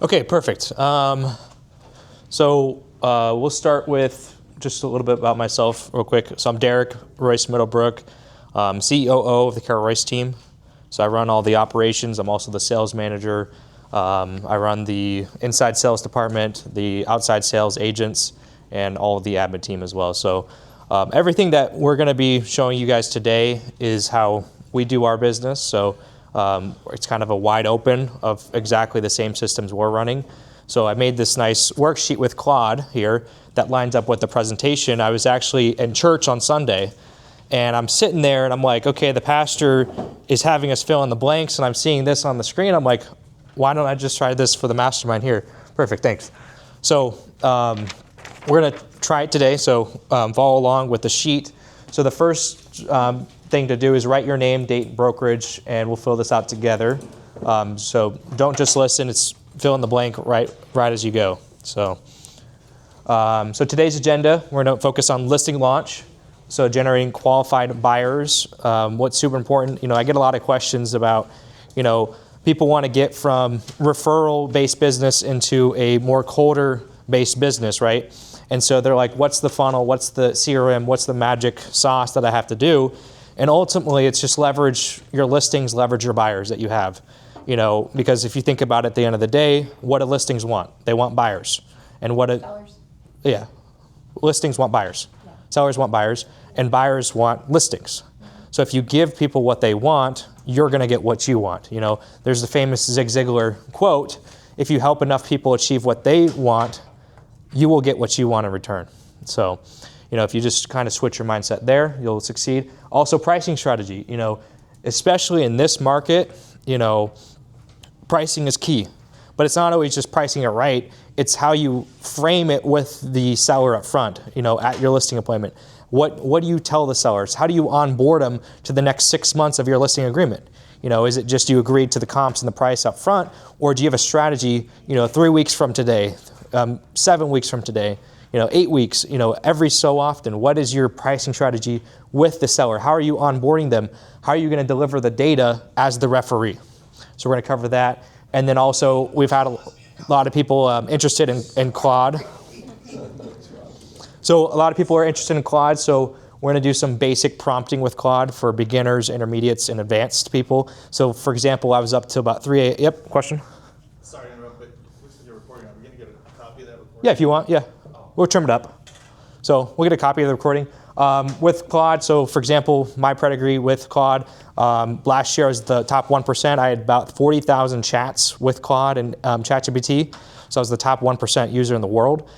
Okay, perfect. We'll start with just a little bit about myself real quick. So I'm Derek Royce Middlebrook, COO of the Carol Royce team. So I run all the operations. I'm also the sales manager. I run the inside sales department, the outside sales agents, and all of the admin team as well. So everything that we're going to be showing you guys today is how we do our business. So it's kind of a wide open of exactly the same systems we're running. So I made this nice worksheet with Claude here that lines up with the presentation. I was actually in church on Sunday, and I'm sitting there and I'm like, okay, the pastor is having us fill in the blanks, and I'm seeing this on the screen. I'm like, why don't I just try this for the mastermind here? Perfect, thanks. So we're going to try it today, so follow along with the sheet. So the first thing to do is write your name, date, brokerage, and we'll fill this out together. So don't just listen, it's fill in the blank right as you go. So today's agenda, we're going to focus on listing launch, so generating qualified buyers. What's super important, I get a lot of questions about, people want to get from referral-based business into a more colder-based business, right? And so they're like, what's the funnel? What's the CRM? What's the magic sauce that I have to do? And ultimately, it's just leverage your listings, leverage your buyers that you have. Because if you think about it at the end of the day, what do listings want? They want buyers. And Sellers. Yeah. Listings want buyers. Yeah. Sellers want buyers, and buyers want listings. So if you give people what they want, you're going to get what you want. There's the famous Zig Ziglar quote, if you help enough people achieve what they want, you will get what you want in return. So, if you just kind of switch your mindset there, you'll succeed. Also, pricing strategy, especially in this market, pricing is key. But it's not always just pricing it right. It's how you frame it with the seller up front, at your listing appointment. What do you tell the sellers? How do you onboard them to the next 6 months of your listing agreement? Is it just you agreed to the comps and the price up front, or do you have a strategy, 3 weeks from today, 7 weeks from today, 8 weeks, every so often? What is your pricing strategy with the seller? How are you onboarding them? How are you going to deliver the data as the referee? So we're going to cover that. And then also, we've had a lot of people interested in Claude. So a lot of people are interested in Claude, so we're going to do some basic prompting with Claude for beginners, intermediates, and advanced people. So for example, I was up to about 3 a.m. Yep, question? Sorry to interrupt, but looks like you're recording. Are we going to get a copy of that recording? Yeah, if you want, yeah. We'll trim it up. So we'll get a copy of the recording. With Claude, so for example, my pedigree with Claude, last year I was the top 1%. I had about 40,000 chats with Claude and ChatGPT. So I was the top 1% user in the world.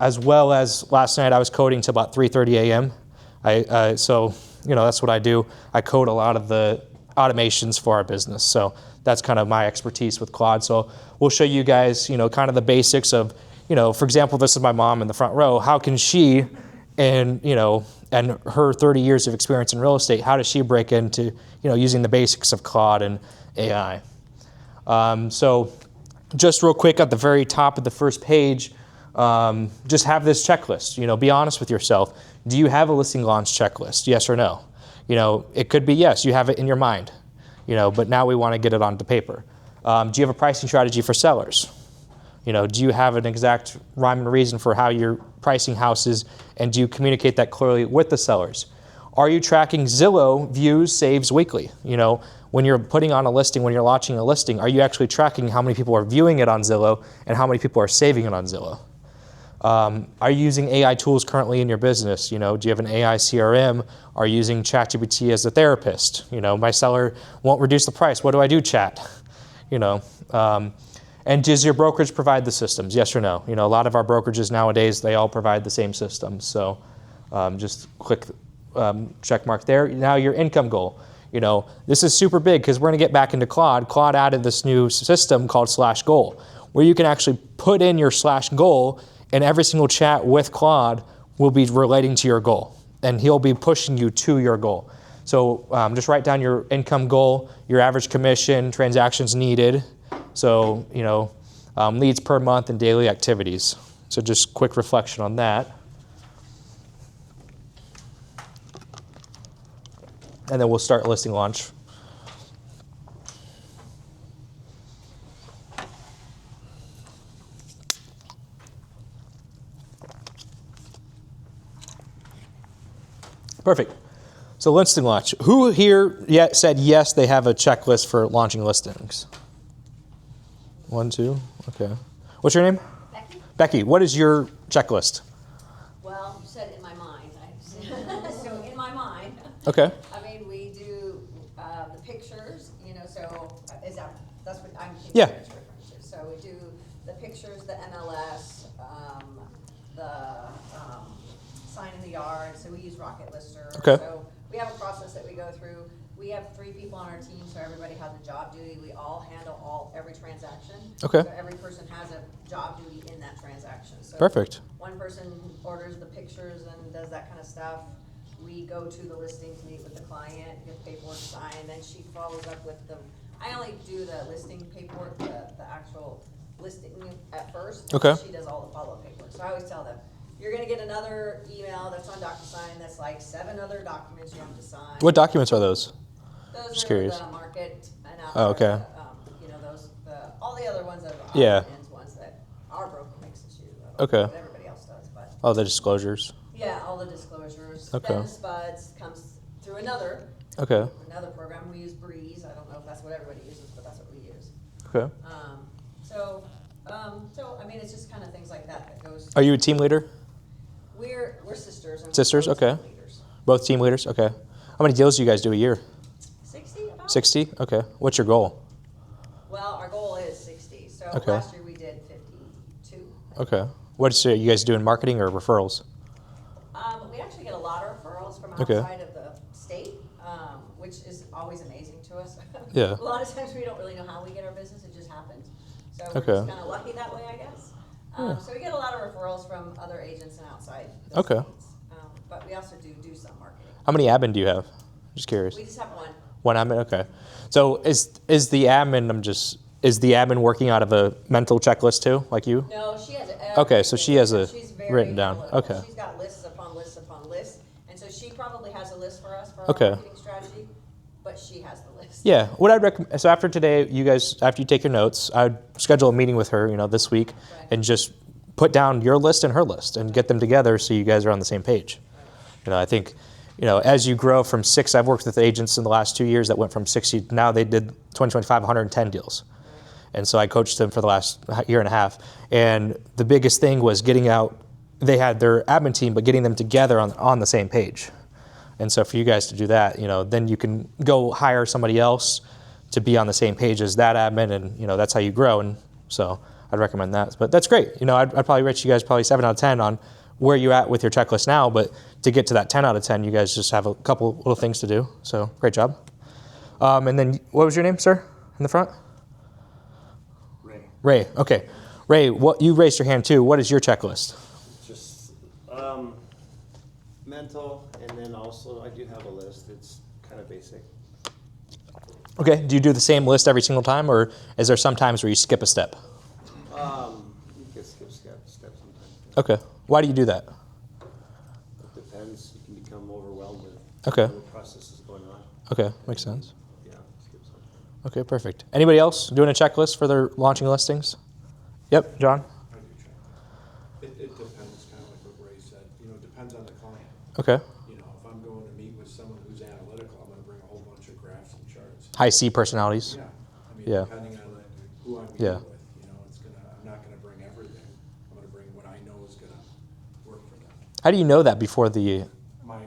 As well as last night I was coding till about 3:30 a.m. So that's what I do. I code a lot of the automations for our business. So that's kind of my expertise with Claude. So we'll show you guys, kind of the basics of, for example, this is my mom in the front row. How can she, and her 30 years of experience in real estate, how does she break into, using the basics of Claude and AI? So just real quick at the very top of the first page, just have this checklist. Be honest with yourself. Do you have a listing launch checklist? Yes or no? It could be yes, you have it in your mind, but now we want to get it onto paper. Do you have a pricing strategy for sellers? Do you have an exact rhyme and reason for how you're pricing houses, and do you communicate that clearly with the sellers? Are you tracking Zillow views, saves weekly? When you're putting on a listing, when you're launching a listing, are you actually tracking how many people are viewing it on Zillow and how many people are saving it on Zillow? Are you using AI tools currently in your business? Do you have an AI CRM? Are you using ChatGPT as a therapist? My seller won't reduce the price. What do I do, chat? And does your brokerage provide the systems? Yes or no? A lot of our brokerages nowadays, they all provide the same systems. So just click check mark there. Now your income goal. This is super big because we're going to get back into Claude. Claude added this new system called /goal, where you can actually put in your /goal, and every single chat with Claude will be relating to your goal, and he'll be pushing you to your goal. So just write down your income goal, your average commission, transactions needed, so leads per month, and daily activities. So just quick reflection on that. And then we'll start listing launch. Perfect. So listing launch. Who here yet said yes, they have a checklist for launching listings? 1, 2. Okay. What's your name? Becky? Becky, what is your checklist? Well, you said in my mind. So in my mind. Okay. I mean, we do the pictures, so that's what I'm thinking. Yeah. So we do the pictures, the MLS, the sign in the yard, so we use Rocket Lister. Okay. So we have a process that we go through. We have 3 people on our team, so everybody has a job duty. We all handle every transaction. Okay. So every person has a job duty in that transaction. So Perfect. one person orders the pictures and does that kind of stuff. We go to the listing to meet with the client, get paperwork signed, then she follows up with the, I only do the listing paperwork, the actual listing at first. And Okay. She does all the follow-up paperwork. So I always tell them, you're gonna get another email that's on DocuSign that's like 7 other documents you have to sign. What documents are those? Those Just are curious. the market and Oh, okay. all the other ones that are Yeah. ones that our broker makes us use. Okay. But everybody else does, but. Oh, the disclosures. Yeah, all the disclosures. Okay. Then the SPUDS comes through another Okay. program. We use Breeze. I don't know if that's what everybody uses, but that's what we use. Okay. So I mean, it's just kind of things like that goes. Are you a team leader? We're sisters. And we're Sisters? both Okay. team leaders. Both team leaders? Okay. How many deals do you guys do a year? 60 about? 60? Okay. What's your goal? Well, our goal is 60. So Okay. last year we did 52. Okay. What's you guys doing, marketing or referrals? We actually get a lot of referrals from Okay. outside of the state, which is always amazing to us. Yeah. A lot of times we don't really know how we get our business, it just happens. So we're Okay. just kind of lucky that way, I guess. Yeah. So we get a lot of referrals from other agents and outside the Okay. states. But we also do some marketing. How many admin do you have? Just curious. We just have one. One admin? Okay. So is the admin, is the admin working out of a mental checklist too, like you? No, she has Okay, so she has a She's very written down. analytical. Okay. She's got lists upon lists upon lists, and so she probably has a list for us for Okay. our marketing strategy, but she has the list. Yeah. What I'd recommend, so after today, you guys, after you take your notes, I'd schedule a meeting with her, this week, Right. and just put down your list and her list and get them together so you guys are on the same page. I think, as you grow from 6, I've worked with agents in the last 2 years that went from 60, now they did 2025, 110 deals. And so I coached them for the last year and a half. And the biggest thing was getting out, they had their admin team, but getting them together on the same page. And so for you guys to do that, then you can go hire somebody else to be on the same page as that admin, and that's how you grow. And so I'd recommend that. But that's great. I'd probably rate you guys probably 7 out of 10 on where you're at with your checklist now. But to get to that 10 out of 10, you guys just have a couple little things to do. So great job. And then what was your name, sir, in the front? Ray. Okay. Ray, you raised your hand too. What is your checklist? Just mental, and then also I do have a list. It's kind of basic. Okay. Do you do the same list every single time, or is there some times where you skip a step? You can skip steps sometimes. Okay. Why do you do that? It depends. You can become overwhelmed with Okay. the processes going on. Okay. Makes sense. Yeah, skip sometimes. Okay. Perfect. Anybody else doing a checklist for their launching listings? Yep. John? I do check. It depends, kind of like what Ray said, it depends on the client. Okay. If I'm going to meet with someone who's analytical, I'm gonna bring a whole bunch of graphs and charts. High C personalities? Yeah, Yeah. depending on who I'm Yeah. meeting with, I'm not gonna bring everything. I'm gonna bring what I know is gonna work for them. How do you know that before the... My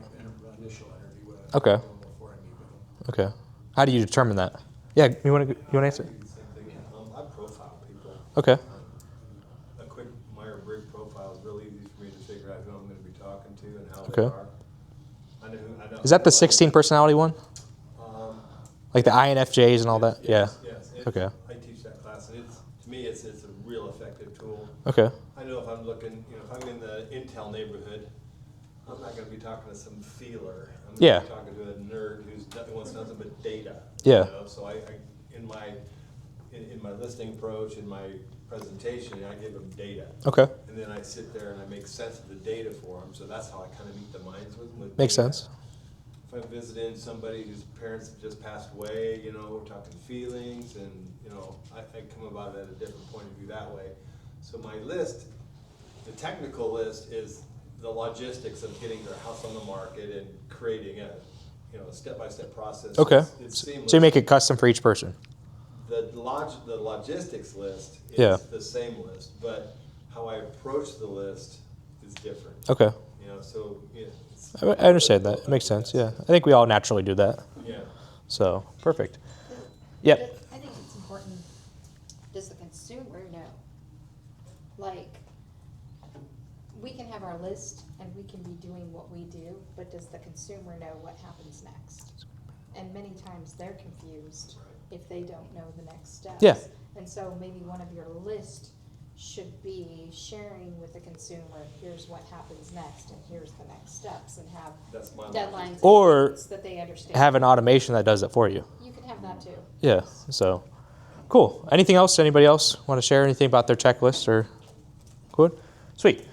initial interview with Okay. them before I meet with them. Okay. How do you determine that? Yeah. You want to answer? I do the same thing. I profile people. Okay. A quick Meyer-Briggs profile is really easy for me to figure out who I'm going to be talking to and how Okay. they are. I know. Is that the 16 personality one? Um, Like the INFJs and all that? Yes, Yeah. yes. Okay. I teach that class, and to me, it's a real effective tool. Okay. I know if I'm looking, if I'm in the Intel neighborhood, I'm not going to be talking to some feeler. I'm going Yeah. to be talking to a nerd wants nothing but data. Yeah. So in my listing approach, in my presentation, I give them data. Okay. And then I sit there and I make sense of the data for them. So that's how I kind of meet the minds with them. Makes sense. If I'm visiting somebody whose parents have just passed away, we're talking feelings, and I come about it at a different point of view that way. So my list, the technical list, is the logistics of getting their house on the market and creating a, step-by-step process. Okay. It's seamless. So you make it custom for each person. The logistics list is Yeah. the same list, but how I approach the list is different. Okay. So, I understand that. It makes sense. Yeah. I think we all naturally do that. Yeah. So perfect. Yep. I think it's important, does the consumer know? Like, we can have our list and we can be doing what we do, but does the consumer know what happens next? And many times they're confused if they don't know the next steps. Yeah. And so maybe one of your list should be sharing with the consumer, here's what happens next and here's the next steps, and have That's my deadlines and Or dates that they understand. have an automation that does it for you. You can have that too. Yeah. So cool. Anything else? Anybody else want to share anything about their checklist or good? Sweet.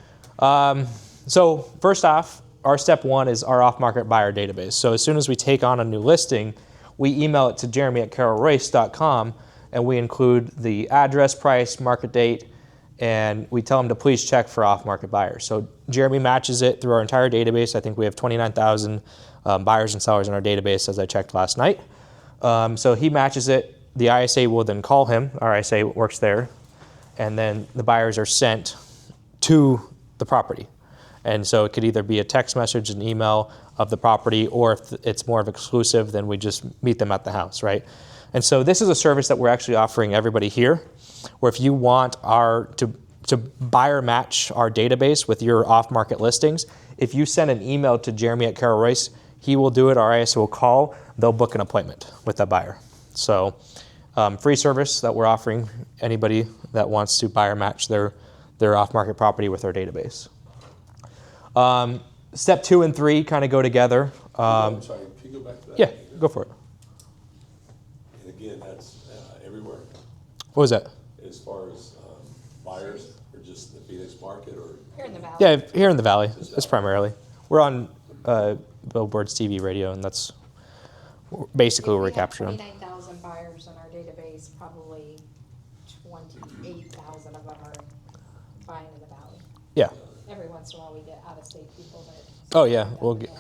So first off, our step one is our off-market buyer database. So as soon as we take on a new listing, we email it to jeremy@carolroyce.com, and we include the address, price, market date, and we tell them to please check for off-market buyers. So Jeremy matches it through our entire database. I think we have 29,000 buyers and sellers in our database as I checked last night. So he matches it. The ISA will then call him. Our ISA works there. And then the buyers are sent to the property. And so it could either be a text message, an email of the property, or if it's more of exclusive, then we just meet them at the house, right? And so this is a service that we're actually offering everybody here, where if you want to buyer match our database with your off-market listings, if you send an email to Jeremy@CarolRoyce, he will do it, our ISO will call, they'll book an appointment with that buyer. So free service that we're offering anybody that wants to buyer match their off-market property with our database. Step 2 and 3 kind of go together. I'm sorry, can you go back to that? Yeah, go for it. And again, that's everywhere, What was that? as far as buyers, or just the Phoenix market, or? Here in the valley. Yeah, here in the Valley, it's primarily. We're on Billboard's TV, radio, and that's basically where we're capturing them. 29,000 buyers in our database, probably 28,000 of them are buying in the valley. Yeah. Every once in a while, we get out-of-state people that. Oh, yeah.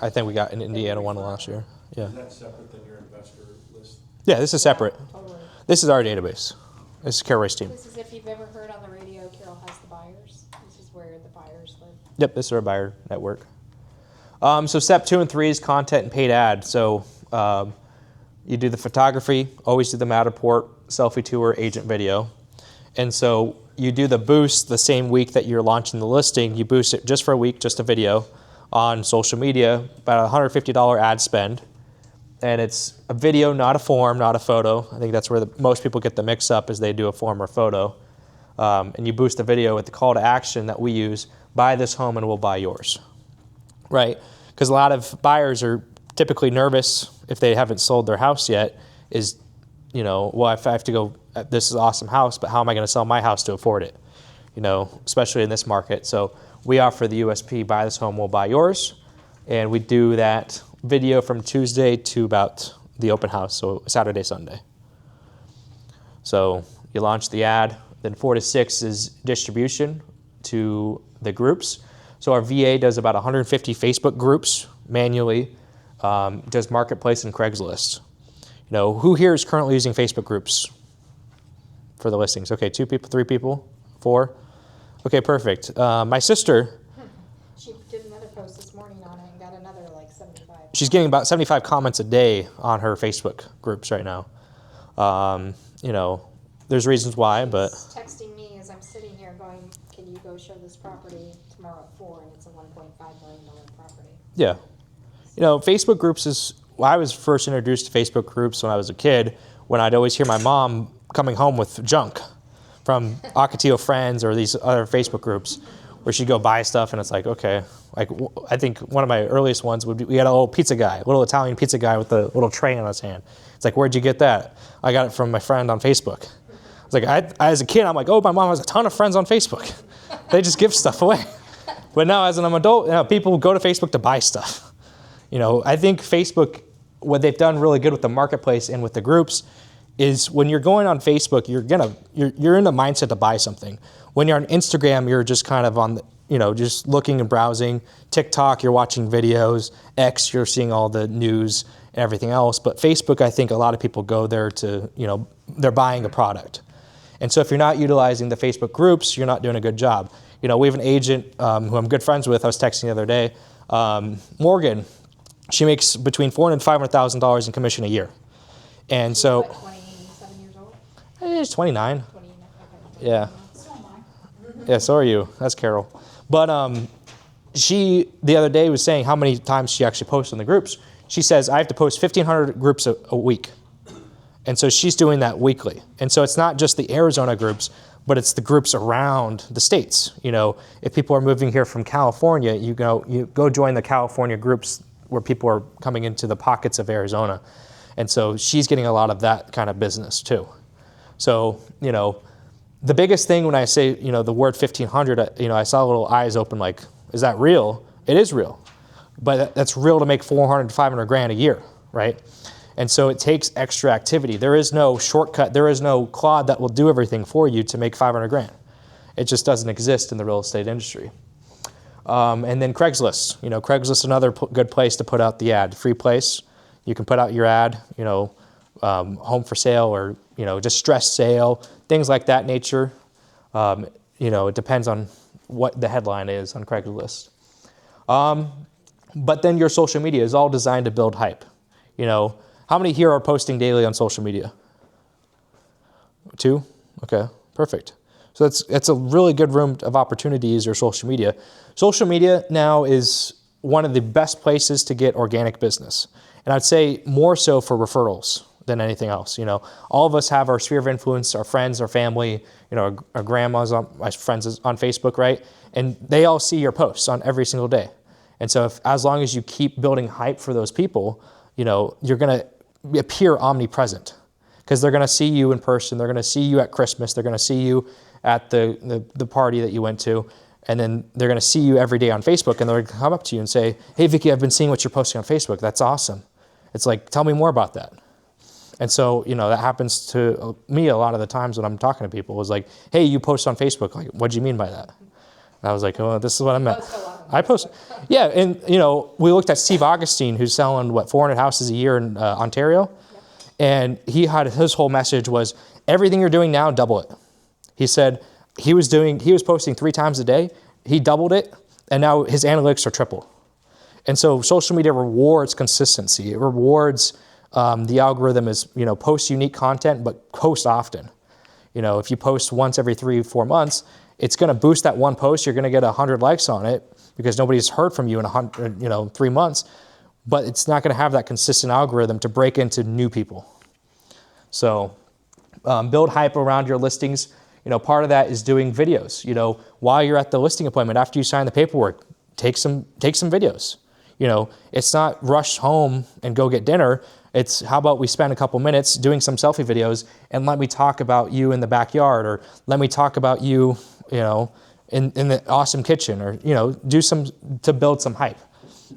I think we got an Indiana one last year. Yeah. Is that separate than your investor list? Yeah, this is separate. Totally. This is our database. This is Carol Royce team. This is if you've ever heard on the radio, Carol has the buyers. This is where the buyers live. Yep, this is our buyer network. So step 2 and 3 is content and paid ad. So you do the photography, always do the Matterport, selfie tour, agent video. And so you do the boost the same week that you're launching the listing. You boost it just for a week, just a video on social media, about $150 ad spend. And it's a video, not a form, not a photo. I think that's where most people get the mix up, is they do a form or photo. And you boost the video with the call to action that we use: buy this home and we'll buy yours. Right? Because a lot of buyers are typically nervous if they haven't sold their house yet, is, well, if I have to go, this is an awesome house, but how am I going to sell my house to afford it? Especially in this market. So we offer the USP, buy this home, we'll buy yours. And we do that video from Tuesday to about the open house, so Saturday, Sunday. So you launch the ad, then 4 to 6 is distribution to the groups. So our VA does about 150 Facebook groups manually, does Marketplace and Craigslist. Who here is currently using Facebook groups for the listings? Okay, 2 people, 3 people, 4? Okay, perfect. My sister, She did another post this morning on it and got another 75. she's getting about 75 comments a day on her Facebook groups right now. There's reasons why, but She's texting me as I'm sitting here going, can you go show this property tomorrow at 4? And it's a $1.5 million property. yeah. Facebook groups is, I was first introduced to Facebook groups when I was a kid, when I'd always hear my mom coming home with junk from Ocotillo Friends or these other Facebook groups, where she'd go buy stuff, and it's like, okay. I think one of my earliest ones would be, we had a little pizza guy, a little Italian pizza guy with a little tray in his hand. It's like, where'd you get that? I got it from my friend on Facebook. It's like, I as a kid, I'm like, oh, my mom has a ton of friends on Facebook. They just give stuff away. But now as an adult, people go to Facebook to buy stuff. I think Facebook, what they've done really good with the marketplace and with the groups is when you're going on Facebook, you're in the mindset to buy something. When you're on Instagram, you're just kind of on the, just looking and browsing. TikTok, you're watching videos. X, you're seeing all the news and everything else. But Facebook, I think a lot of people go there to, they're buying a product. And so if you're not utilizing the Facebook groups, you're not doing a good job. We have an agent who I'm good friends with. I was texting the other day. Morgan, she makes between $400,000 and $500,000 in commission a year. And so, What, 27 years old? she's 29. 29, okay. Yeah. So am I. Yeah, so are you. That's Carol. But she, the other day, was saying how many times she actually posts in the groups. She says, I have to post 1,500 groups a week. And so she's doing that weekly. And so it's not just the Arizona groups, but it's the groups around the states. If people are moving here from California, you go join the California groups where people are coming into the pockets of Arizona. And so she's getting a lot of that kind of business too. So, the biggest thing when I say, the word 1,500, I saw little eyes open like, is that real? It is real. But that's real to make 400 to 500 grand a year, right? And so it takes extra activity. There is no shortcut. There is no Claude that will do everything for you to make 500 grand. It just doesn't exist in the real estate industry. And then Craigslist. Craigslist is another good place to put out the ad. Free place. You can put out your ad, home for sale or, distressed sale, things like that nature. It depends on what the headline is on Craigslist. But then your social media is all designed to build hype. How many here are posting daily on social media? 2? Okay, perfect. So that's a really good room of opportunity is your social media. Social media now is one of the best places to get organic business. And I'd say more so for referrals than anything else. All of us have our sphere of influence, our friends, our family, our grandmas, my friends on Facebook, right? And they all see your posts on every single day. And so as long as you keep building hype for those people, you're going to appear omnipresent because they're going to see you in person. They're going to see you at Christmas. They're going to see you at the party that you went to. And then they're going to see you every day on Facebook and they're going to come up to you and say, hey, Vicky, I've been seeing what you're posting on Facebook. That's awesome. It's like, tell me more about that. And so, that happens to me a lot of the times when I'm talking to people is like, hey, you post on Facebook. Like, what do you mean by that? And I was like, oh, this is what I meant. I post. Yeah. And, we looked at Steve Augustine, who's selling 400 houses a year in Ontario. Yep. And his whole message was everything you're doing now, double it. He said he was posting 3 times a day. He doubled it. And now his analytics are triple. And so social media rewards consistency. It rewards the algorithm is, post unique content, but post often. If you post once every 3-4 months, it's going to boost that one post. You're going to get 100 likes on it because nobody's heard from you in 3 months, but it's not going to have that consistent algorithm to break into new people. So build hype around your listings. Part of that is doing videos. While you're at the listing appointment, after you sign the paperwork, take some videos. It's not rush home and go get dinner. It's how about we spend a couple minutes doing some selfie videos and let me talk about you in the backyard or let me talk about you, in the awesome kitchen or, do some to build some hype.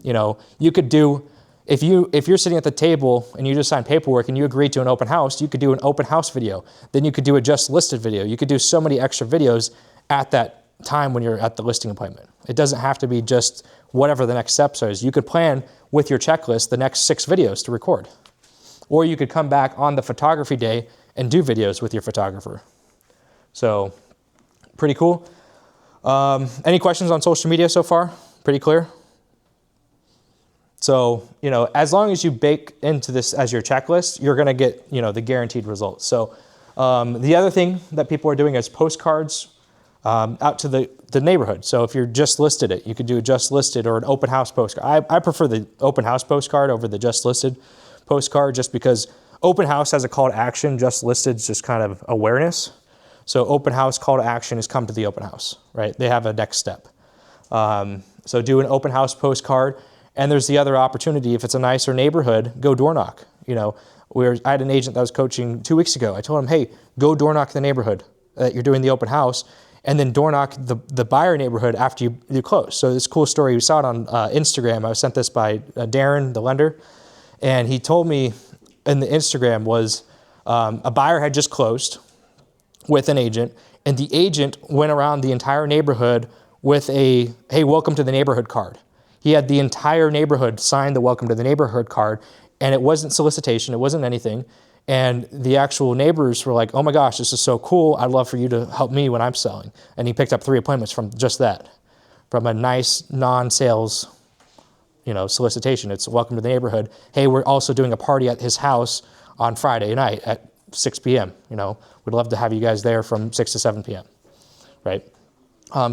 You could do, if you're sitting at the table and you just sign paperwork and you agree to an open house, you could do an open house video. Then you could do a just listed video. You could do so many extra videos at that time when you're at the listing appointment. It doesn't have to be just whatever the next steps are. You could plan with your checklist the next 6 videos to record. Or you could come back on the photography day and do videos with your photographer. So, pretty cool. Any questions on social media so far? Pretty clear? So, as long as you bake into this as your checklist, you're going to get, the guaranteed results. So, the other thing that people are doing is postcards out to the neighborhood. So if you're just listed it, you could do a just listed or an open house postcard. I prefer the open house postcard over the just listed postcard just because open house has a call to action, just listed is just kind of awareness. So open house call to action is come to the open house, right? They have a next step. So do an open house postcard. And there's the other opportunity, if it's a nicer neighborhood, go door knock. I had an agent that was coaching 2 weeks ago. I told him, hey, go door knock the neighborhood that you're doing the open house and then door knock the buyer neighborhood after you close. So this cool story, we saw it on Instagram. I was sent this by Darren, the lender. And he told me in the Instagram was A buyer had just closed with an agent, and the agent went around the entire neighborhood with a, hey, welcome to the neighborhood card. He had the entire neighborhood sign the welcome to the neighborhood card, and it wasn't solicitation, it wasn't anything. And the actual neighbors were like, oh my gosh, this is so cool. I'd love for you to help me when I'm selling. And he picked up 3 appointments from just that, from a nice non-sales, solicitation. It's welcome to the neighborhood. Hey, we're also doing a party at his house on Friday night at 6 p.m. We'd love to have you guys there from 6 to 7 p.m. Right?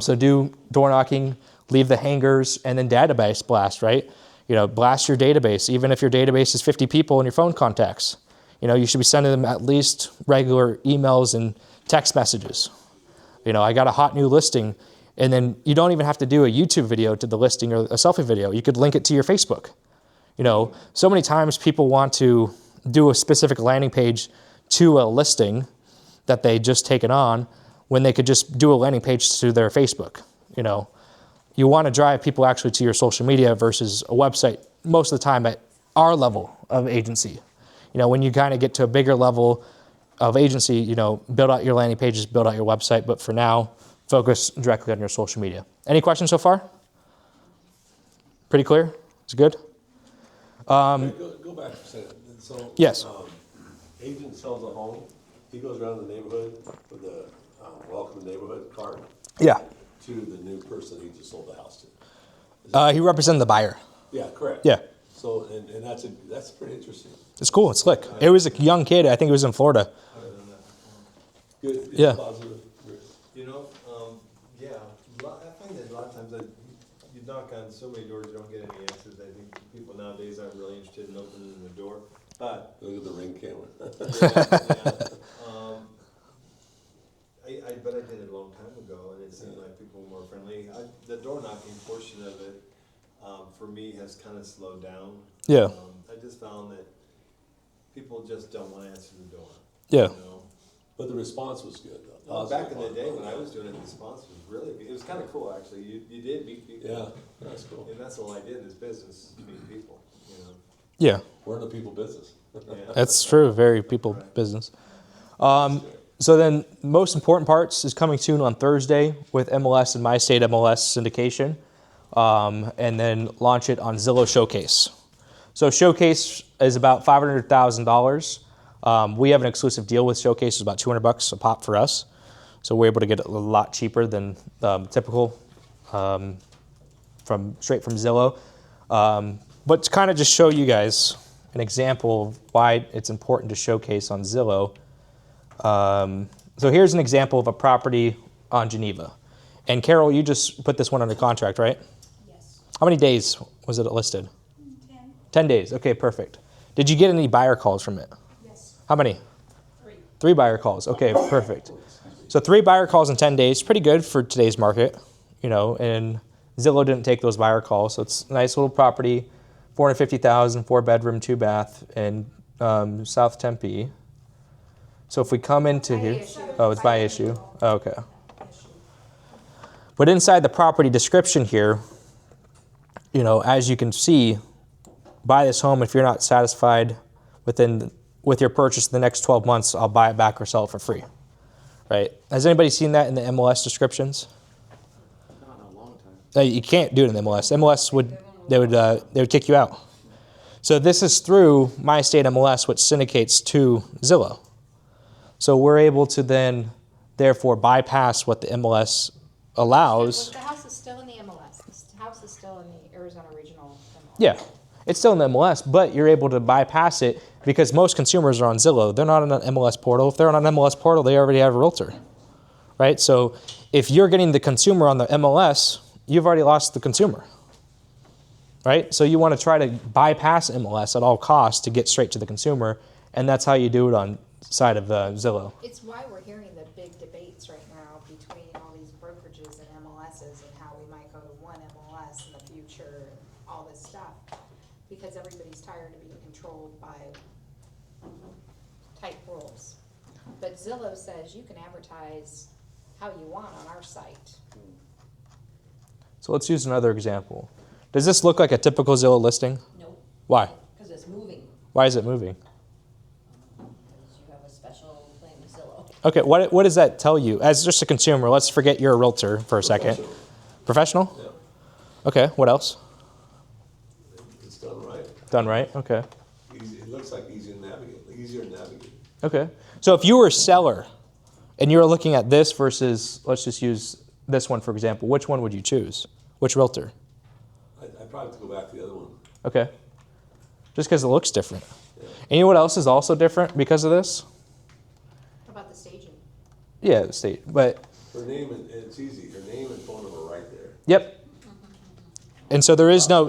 So do door knocking, leave the hangers, and then database blast, right? Blast your database. Even if your database is 50 people in your phone contacts, you should be sending them at least regular emails and text messages. I got a hot new listing, and then you don't even have to do a YouTube video to the listing or a selfie video. You could link it to your Facebook. So many times people want to do a specific landing page to a listing that they just taken on when they could just do a landing page to their Facebook. You want to drive people actually to your social media versus a website most of the time at our level of agency. When you kind of get to a bigger level of agency, build out your landing pages, build out your website, but for now, focus directly on your social media. Any questions so far? Pretty clear? It's good? Go back for a second. So, Yes. Agent sells a home, he goes around the neighborhood with a welcome to neighborhood card Yeah. to the new person he just sold the house to. He represented the buyer. Yeah, correct. Yeah. So, and that's pretty interesting. It's cool. It's slick. It was a young kid. I think it was in Florida. Good. Yeah. Positive. Yeah, I find that a lot of times you knock on so many doors, you don't get any answers. I think people nowadays aren't really interested in opening the door, but. Look at the ring camera. But I did it a long time ago, and it seemed like people were more friendly. The door knocking portion of it, for me, has kind of slowed down. Yeah. I just found that people just don't want to answer the door. Yeah. But the response was good, though. Well, back in the day when I was doing it, the response was really good. It was kind of cool, actually. You did meet people. Yeah, that's cool. And that's all I did in this business, is meet people, Yeah. We're in the people business. Yeah. That's true. Very people business. So then most important parts is coming soon on Thursday with MLS and My State MLS syndication, and then launch it on Zillow Showcase. So Showcase is about $500,000. We have an exclusive deal with Showcase. It's about $200 a pop for us. So we're able to get it a lot cheaper than typical straight from Zillow. But to kind of just show you guys an example of why it's important to Showcase on Zillow. So here's an example of a property on Geneva. And Carol, you just put this one under contract, right? Yes. How many days was it listed? 10. 10 days. Okay, perfect. Did you get any buyer calls from it? Yes. How many? 3. 3 buyer calls. Okay, perfect. So 3 buyer calls in 10 days, pretty good for today's market, and Zillow didn't take those buyer calls. So it's a nice little property, $450,000, 4-bedroom, 2-bath in South Tempe. So if we come into here, oh, it's by issue. Oh, okay. But inside the property description here, as you can see, buy this home if you're not satisfied with your purchase in the next 12 months, I'll buy it back or sell it for free. Right? Has anybody seen that in the MLS descriptions? Not in a long time. You can't do it in the MLS. MLS would kick you out. So this is through My State MLS, which syndicates to Zillow. So we're able to then, therefore, bypass what the MLS allows. The house is still in the MLS. The house is still in the Arizona Regional MLS. Yeah, it's still in the MLS, but you're able to bypass it because most consumers are on Zillow. They're not on an MLS portal. If they're on an MLS portal, they already have a realtor, right? So if you're getting the consumer on the MLS, you've already lost the consumer, right? So you want to try to bypass MLS at all costs to get straight to the consumer, and that's how you do it on side of Zillow. It's why we're hearing the big debates right now between all these brokerages and MLSs and how we might go to one MLS in the future and all this stuff. Because everybody's tired of being controlled by tight rules. But Zillow says you can advertise how you want on our site. So let's use another example. Does this look like a typical Zillow listing? Nope, Why? because it's moving. Why is it moving? Because you have a Okay, what does that tell you? As just a consumer, let's forget you're a realtor for a second. Professional? Yeah, Okay, what else? it's done right. Done right, okay. Easy, it looks like easier to navigate. Okay. So if you were a seller and you were looking at this versus, let's just use this one for example, which one would you choose? Which realtor? I'd probably have to go back to the other one. Okay. Just because it looks different. Yeah. And you know what else is also different because of this? How about the staging? Yeah, the state. But Her name, it's easy, her name and phone number right there. yep. And so there is no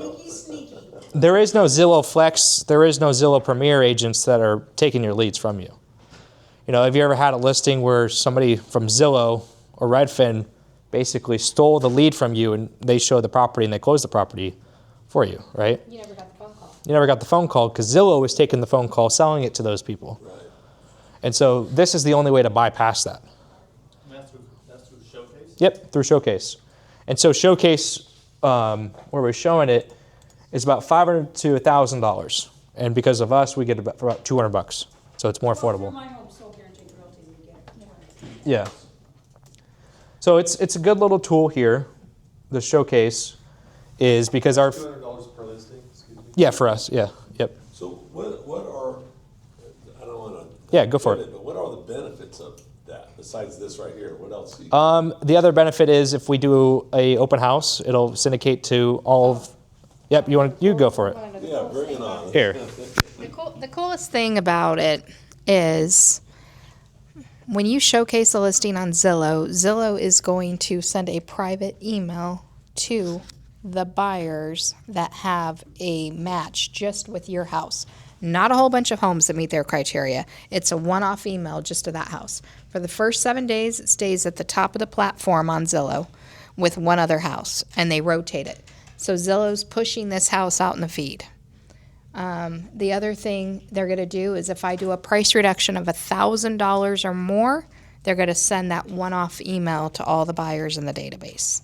Zillow Flex, there is no Zillow Premier agents that are taking your leads from you. You know, have you ever had a listing where somebody from Zillow or Redfin basically stole the lead from you and they show the property and they close the property for you, right? You never got the phone call. You never got the phone call because Zillow was taking the phone call, selling it to those people. Right. And so this is the only way to bypass that. That's through Showcase? Yep, through Showcase. And so Showcase, where we're showing it, is about $500 to $1,000. And because of us, we get about $200. So it's more affordable. My home sold here in Jacob Realty, we get more. Yeah. So it's a good little tool here. The Showcase is because our $200 per listing, excuse me? yeah for us yep So what are, I don't wanna. Yeah, go for it. But what are the benefits of that, besides this right here? What else do you? the other benefit is if we do a open house, it'll syndicate to all of. Yep, you go for it. Yeah, bring it on. Here. The coolest thing about it is when you showcase a listing on Zillow, Zillow is going to send a private email to the buyers that have a match just with your house. Not a whole bunch of homes that meet their criteria. It's a one-off email just to that house. For the first 7 days, it stays at the top of the platform on Zillow with one other house, and they rotate it. So Zillow's pushing this house out in the feed. The other thing they're going to do is if I do a price reduction of $1,000 or more, they're going to send that one-off email to all the buyers in the database.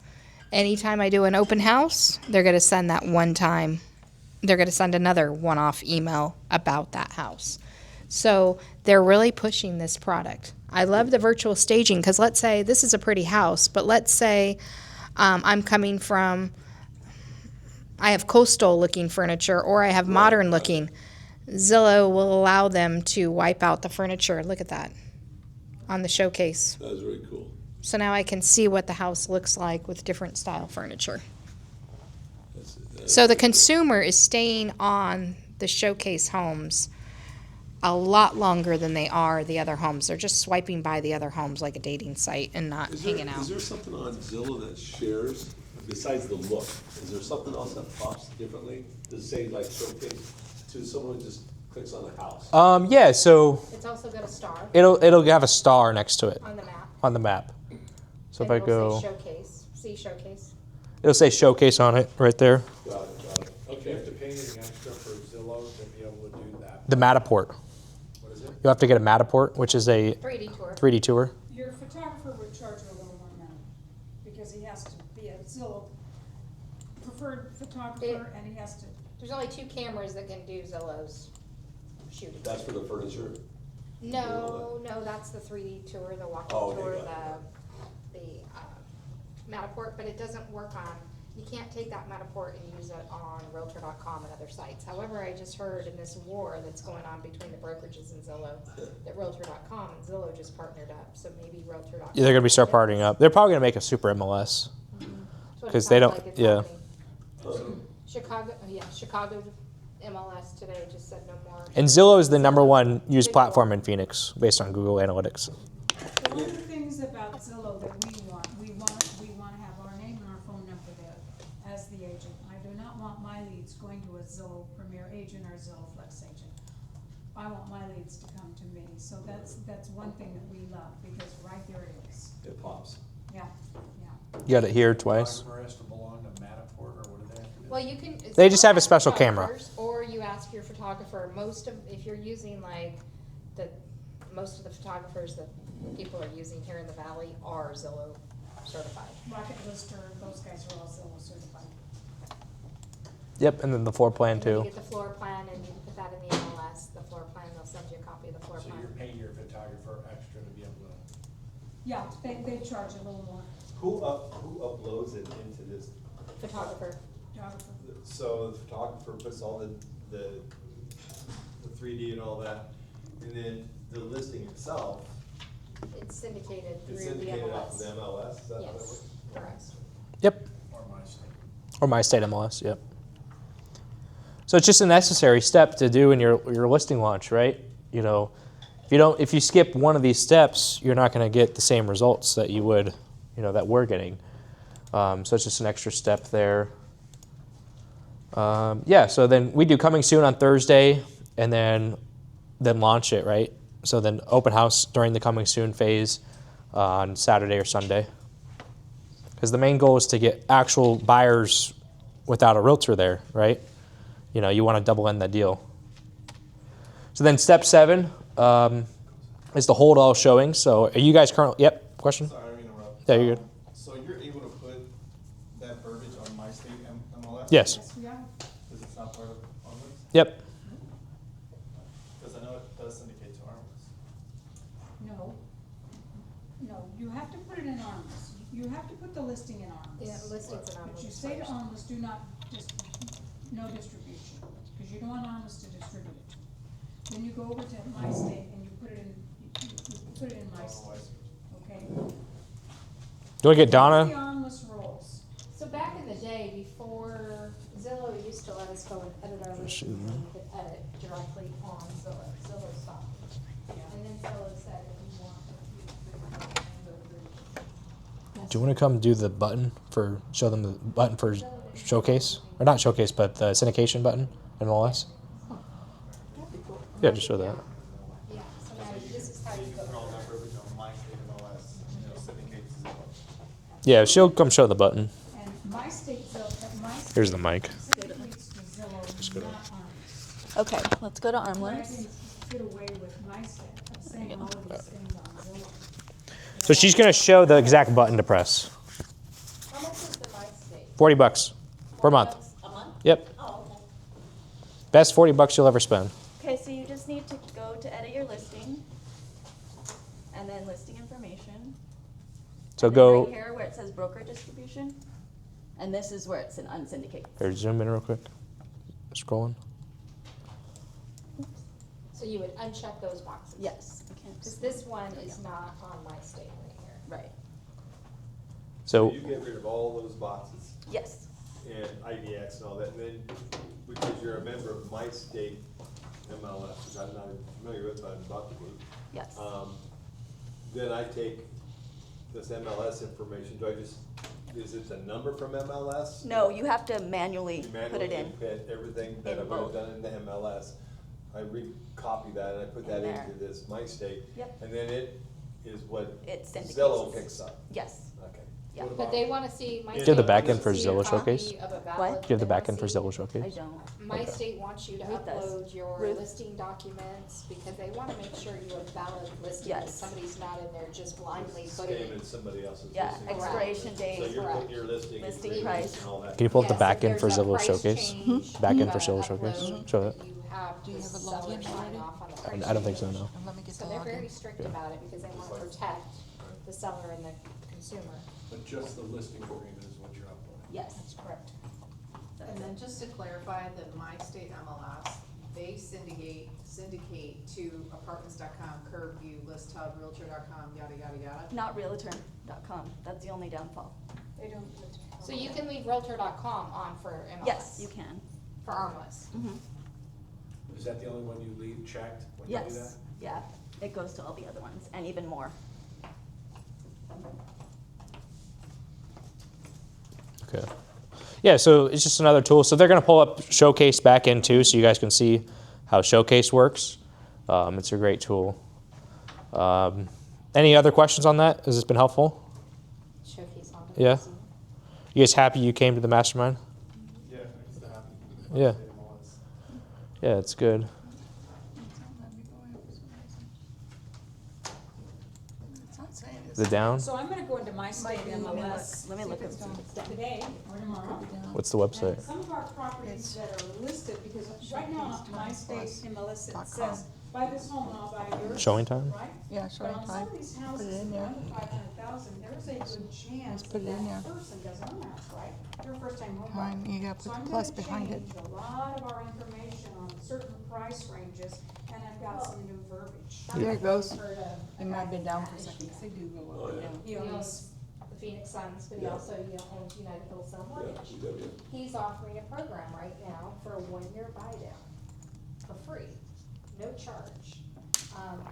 Anytime I do an open house, they're going to send that they're going to send another one-off email about that house. So they're really pushing this product. I love the virtual staging because let's say this is a pretty house, but let's say I'm coming from, I have coastal looking furniture or I have modern looking. Zillow will allow them to wipe out the furniture. Look at that on the showcase. That was really cool. So now I can see what the house looks like with different style furniture. So the consumer is staying on the showcase homes a lot longer than they are the other homes. They're just swiping by the other homes like a dating site and not hanging out. Is there something on Zillow that shares, besides the look, is there something else that pops differently? Does it say like showcase to someone who just clicks on the house? Yeah, so It's also got a star it'll have a star next to it on the map. So And if I it'll go, say showcase. See showcase. it'll say Showcase on it right there. Got it. Do you Okay. have to pay anything extra for Zillow to be able to do that? The Matterport. What is it? You'll have to get a Matterport, which is a 3D tour. 3D tour. Your photographer would charge you a little more money, because he has to be a Zillow preferred photographer, and he has to, There's only 2 cameras that can do Zillow's shooting. That's for the furniture? No, that's the 3D tour, the walking Oh, okay, tour, got the Matterport, but it doesn't work on, you can't take that Matterport and use it on Realtor.com and other sites. However, I just heard in this war that's going on between the brokerages and Zillow, that Realtor.com and Zillow just partnered up, so maybe Realtor.com. Yeah, they're gonna start partnering up. They're probably gonna make a super MLS. That's what it 'Cause they sounds don't- like it's yeah. happening. Chicago MLS today just said no more. And Zillow is the #1 used platform in Phoenix based on Google Analytics. so one of the things about Zillow that we want to have our name and our phone number there as the agent. I do not want my leads going to a Zillow Premier agent or Zillow Flex agent. I want my leads to come to me, so that's one thing that we love, because right there it is. It pops. Yeah. You got it here twice. Photographer has to belong to Matterport, or what do they have to do? Well, you can. They just have a special camera. Or you ask your photographer. If you're using most of the photographers that people are using here in the valley are Zillow certified. Rocket Lister, those guys are all Zillow certified. Yep, and then the floor plan And then too. you get the floor plan and you put that in the MLS. The floor plan, they'll send you a copy of the floor So plan. you're paying your photographer extra to be able to Yeah, they charge a little more. Who uploads it into this? Photographer. Photographer. So the photographer puts all the 3D and all that, and then the listing itself, It's syndicated it's through the syndicated off of the MLS. MLS, is that how that Yes, works? correct. Yep. Or my state. Or my state MLS, yep. So it's just a necessary step to do in your listing launch, right? You know, if you skip one of these steps, you're not going to get the same results that you would, that we're getting. So it's just an extra step there. Yeah, so then we do coming soon on Thursday, and then launch it, right? So then open house during the coming soon phase on Saturday or Sunday. Because the main goal is to get actual buyers without a realtor there, right? You want to double end that deal. So then step 7 is the hold all showing. So are you guys currently, yep, question? Sorry, I interrupt. Yeah, you're good. So you're able to put that verbiage on my state MLS? Yes. Yes, we are. Because it's not part of our list? Yep. Because I know it does syndicate to our list. No, you have to put it in ARMLS. You have to put the listing in ARMLS. Yeah, listings and But you ARMLS say to first. ARMLS, do not, no distribution, because you don't want ARMLS to distribute it. Then you go over to my state and you put it in, you put it in my state, okay? Do you want to get The Donna? ARMLS rules. So back in the day, before Zillow used to let us go and edit our listings, and we could edit directly on Zillow. Zillow stopped. And then Zillow said, if you want, Do you want to come do the button show them the button for showcase? Or not showcase, but the syndication button in MLS? Yeah, just show that. yeah, so now this is how you go. Put all that verbiage on my state MLS, and it'll syndicate to Zillow. Yeah, she'll come show the button. And my state, my state Here's the mic. syndicates to Zillow, not ARMLS. Okay, let's go to But I ARMLS. can get away with my state, of saying all of these things on Zillow. So she's going to show the exact button to press. How much is the my state? $40 per month. A month? Yep. Oh, okay. Best $40 you'll ever spend. Okay, so you just need to go to edit your listing, and then listing information. So And then go, right here where it says broker distribution, and this is where it's an unsyndicated. here, zoom in real quick. Scrolling. So you would uncheck those boxes? Yes. I can't Because just- this one there we is go. not on my state right here. Right, So, You get rid of all those boxes yes, and IDX and all that, and then, because you're a member of my state MLS, which I'm not familiar with, but I'm about to be. yes. Then I take this MLS information, is it the number from MLS? No, you have to manually You put manually it in. input everything that In I would have both. done in the MLS. I copy that and I put that In there. into this my state. Yep. And then it is what It syndicates. Zillow picks up. Yes, Okay. yeah. But they want to see, my Do you state have the back end wants for to see a Zillow copy Showcase? of a What? valid- do you have they the back wanna end for see- Zillow Showcase? I don't. My Okay. state wants you to Ruth does. upload your Ruth. listing documents because they want to make sure you have valid listing. Yes. That somebody's not in there just blindly putting. Scamming somebody else's Yeah, listing. expiration So date. you're correct. putting your listing. Listing agreement price. and all that. Can you pull up the Yes, back if end for there's a Zillow price Showcase? change, Back you end for gotta Zillow Showcase? upload Show that. that you have Do you the have a seller login sign already? off on the I price don't think so, change. no. Let me get So the they're login. very strict about it because they want to protect the seller and the consumer. But just the listing agreement is what you're uploading. Yes. That's correct. And then just to clarify, that my state MLS, they syndicate to apartments.com, Curveview, List Hub, Realtor.com, yada, yada, yada. Not Realtor.com, that's the only downfall. They don't. So you can leave Realtor.com on for MLS? Yes, you can. For ARMLS? Mhm. Is that the only one you leave checked when you do that? Yes, yeah, it goes to all the other ones, and even more. Okay. Yeah, so it's just another tool. So they're going to pull up Showcase back in too, so you guys can see how Showcase works. It's a great tool. Any other questions on that? Has this been helpful? Showcase on. Yeah. You guys happy you came to the Mastermind? Yeah, it's the happy. Yeah. State MLS. Yeah, it's good. The down? So I'm gonna go into my state MLS Let me look at today or tomorrow. What's the website? And some of our properties that are listed, because right now, my state MLS, it says buy this home and I'll buy yours. Showing time? Right? Yeah, But showing on time. some of these Put it houses, in that are there. under 500,000, there's a good chance put that it in that there. person doesn't own that house, right? You're a first-time home buyer. Time, you gotta put So the I'm plus gonna behind it. change a lot of our information on certain price ranges, and I've got some new verbiage. There it goes. Heard of It might have been down for a second. They do go Oh, up and yeah. down. He owns the Phoenix Suns, but he Yeah. also, owns United Wholesale Yeah, Mortgage. GW. He's offering a program right now for a 1-year buy down for free, no charge.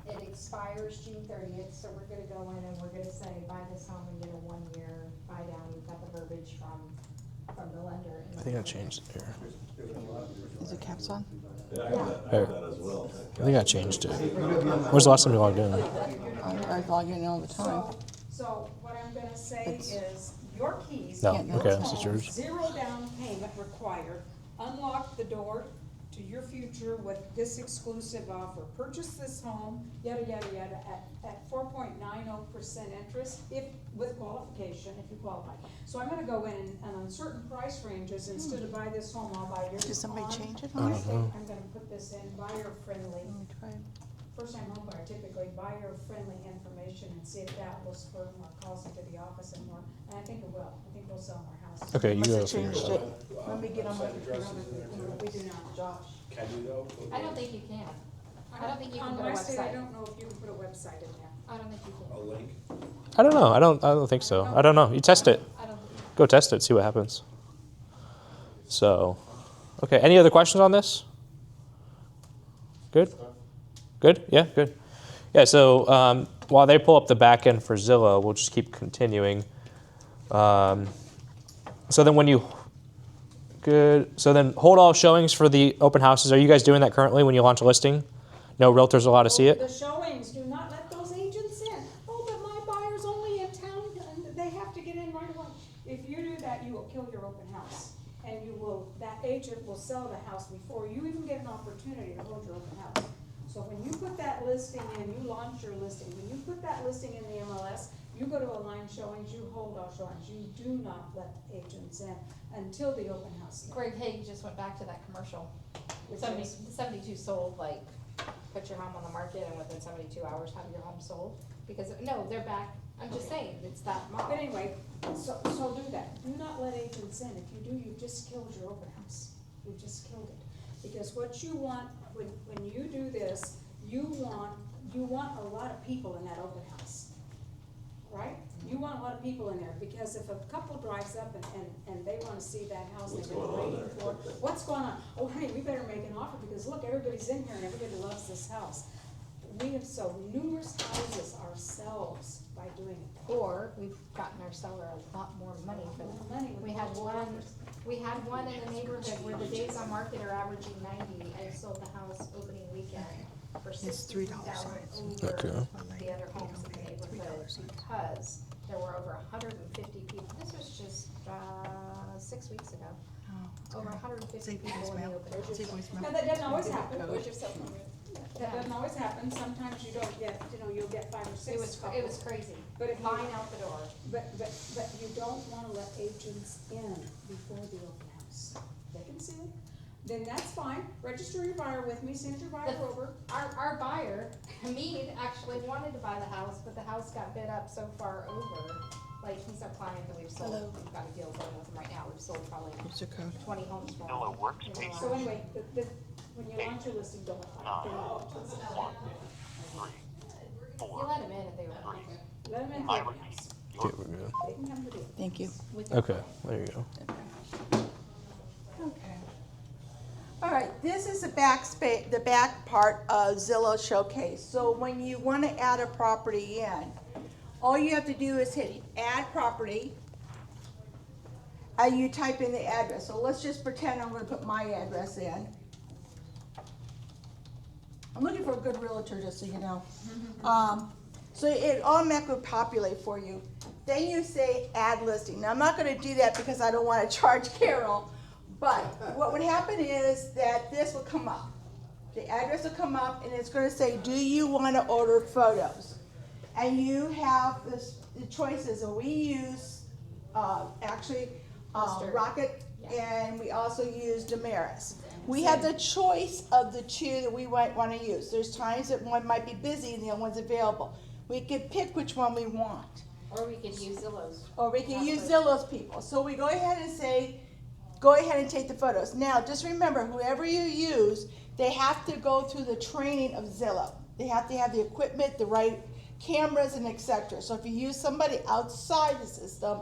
It expires June 30th, so we're gonna go in and we're gonna say, buy this home and get a 1-year buy down. We've got the verbiage from the lender. I think I changed it here. Is it caps on? Yeah, I have that as well. I think I changed it. When's the last time you logged in? I log in all the time. So what I'm gonna say is, your keys. No, your okay, this is phone, yours. 0 down payment required, unlock the door to your future with this exclusive offer. Purchase this home, yada, yada, yada, at 4.90% interest, if, with qualification, if you qualify. So I'm gonna go in and on certain price ranges, instead of buy this home, I'll buy yours. Did somebody on change it? my I don't state, know. I'm gonna put this in buyer friendly. Let me try it. First-time homebuyer, typically buyer-friendly information, and see if that will spur more calls into the office and more, and I think it will. I think we'll sell more houses. Okay, you Must go. have changed it. Let me get on my, we do not. Josh. Can you though? I don't think you can. I don't think you can On put a my state, I website. don't know if you can put a website in there. I don't think you A can. link? I don't know. I don't think so. I don't know. You test it. I don't think. Go test it. See what happens. So, okay. Any other questions on this? Good. Good. Yeah. Good. Yeah. So while they pull up the back end for Zillow, we'll just keep continuing. So then when you good. So then hold all showings for the open houses. Are you guys doing that currently when you launch a listing? No realtors allowed to see it. The showings, do not let those agents in. Oh, but my buyer's only in town, and they have to get in right away. If you do that, you will kill your open house. And you will, that agent will sell the house before you even get an opportunity to hold your open house. So when you put that listing in, you launch your listing, when you put that listing in the MLS, you go to align showings, you hold all showings. You do not let agents in until the open house. Greg Hague just went back to that commercial. Which 72 sold, like, put your home on the market and within 72 hours have your home sold. Because, no, they're back, I'm just saying, it's that model. But anyway, so do that. Do not let agents in. If you do, you've just killed your open house. You've just killed it. Because what you want, when you do this, you want a lot of people in that open house. Right? You want a lot of people in there, because if a couple drives up and they wanna see that house they've been waiting for, what's going on? Oh, honey, we better make an offer, because look, everybody's in here and everybody loves this house. We have sold numerous houses ourselves by doing it. Or we've gotten our seller a lot more money for that. Money with We had multiple offers. we had one in the neighborhood where the days on market are averaging 90, and sold the house opening weekend for It's $3 $60,000 signs. over Okay. the other homes in the neighborhood, because there were over 150 people. This was just 6 weeks ago. Over 150 Say people in the voicemail. open Say house. voicemail. Now, that doesn't always happen. Where's your cell phone? That doesn't always happen. Sometimes you don't get, you'll get 5 or 6 It was couples. crazy. But if you- Line out the door. But you don't wanna let agents in before the open house. They can see it, then that's fine. Register your buyer with me, send your buyer over. Our buyer, Hamid, actually wanted to buy the house, but the house got bid up so far over. Like, he's our client that we've sold. Hello. We've got a deal going with him right now. We've sold probably What's your code? 20 homes for him. Hello, in the workspace. last- So anyway, when you launch your listing, don't let them in. 1, 3, You 4. let him in if they were. Let them in the I open repeat, house. Okay, we're good. They can come to the. Thank you. with your Okay, there you go. Okay. All right, this is the back part of Zillow Showcase. So when you want to add a property in, all you have to do is hit add property, and you type in the address. So let's just pretend I'm going to put my address in. I'm looking for a good realtor, just so you know. So it automatically will populate for you. Then you say add listing. Now I'm not going to do that because I don't want to charge Carol. But what would happen is that this will come up. The address will come up and it's going to say, do you want to order photos? And you have the choices, and we use Mustard. Rocket Yeah. and we also use Damaris. We have the choice of the two that we might want to use. There's times that one might be busy and the other one's available. We could pick which one we want. Or we could use Zillow's. Or we can use Zillow's people. So we go ahead and say, go ahead and take the photos. Now, just remember, whoever you use, they have to go through the training of Zillow. They have to have the equipment, the right cameras, and etc. So if you use somebody outside the system,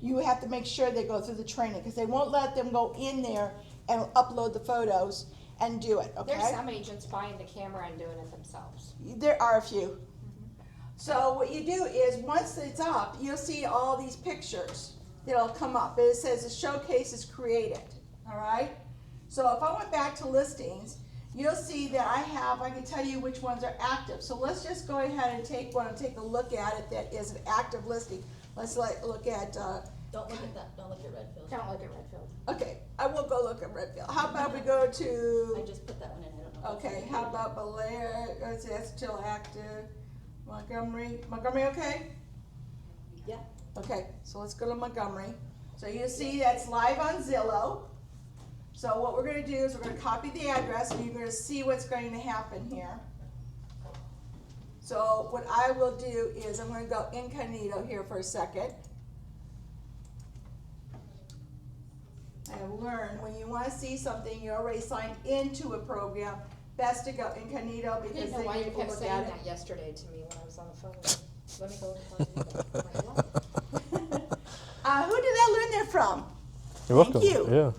you have to make sure they go through the training, because they won't let them go in there and upload the photos and do it, okay? There's some agents buying the camera and doing it themselves. There are a few. So what you do is, once it's up, you'll see all these pictures that'll come up. It says the showcase is created, all right? So if I went back to listings, you'll see that I can tell you which ones are active. So let's just go ahead and take one and take a look at it that is an active listing. Let's look at, Don't look at that, don't look at Redfield. Don't look at Redfield. okay, I will go look at Redfield. How about we go I to, just put that one in, I don't know. if okay, it's- how about Belair, that's still active. Montgomery, okay? Yeah. Okay, so let's go to Montgomery. So you see that's live on Zillow. So what we're gonna do is we're gonna copy the address and you're gonna see what's going to happen here. So what I will do is I'm gonna go incognito here for a second. I have learned when you wanna see something, you're already signed into a program, best to go incognito I because didn't know then why you you can kept look saying at it. that yesterday to me when I was on the phone. Let me go to Who did I learn that from? You're Thank welcome. you. Yeah.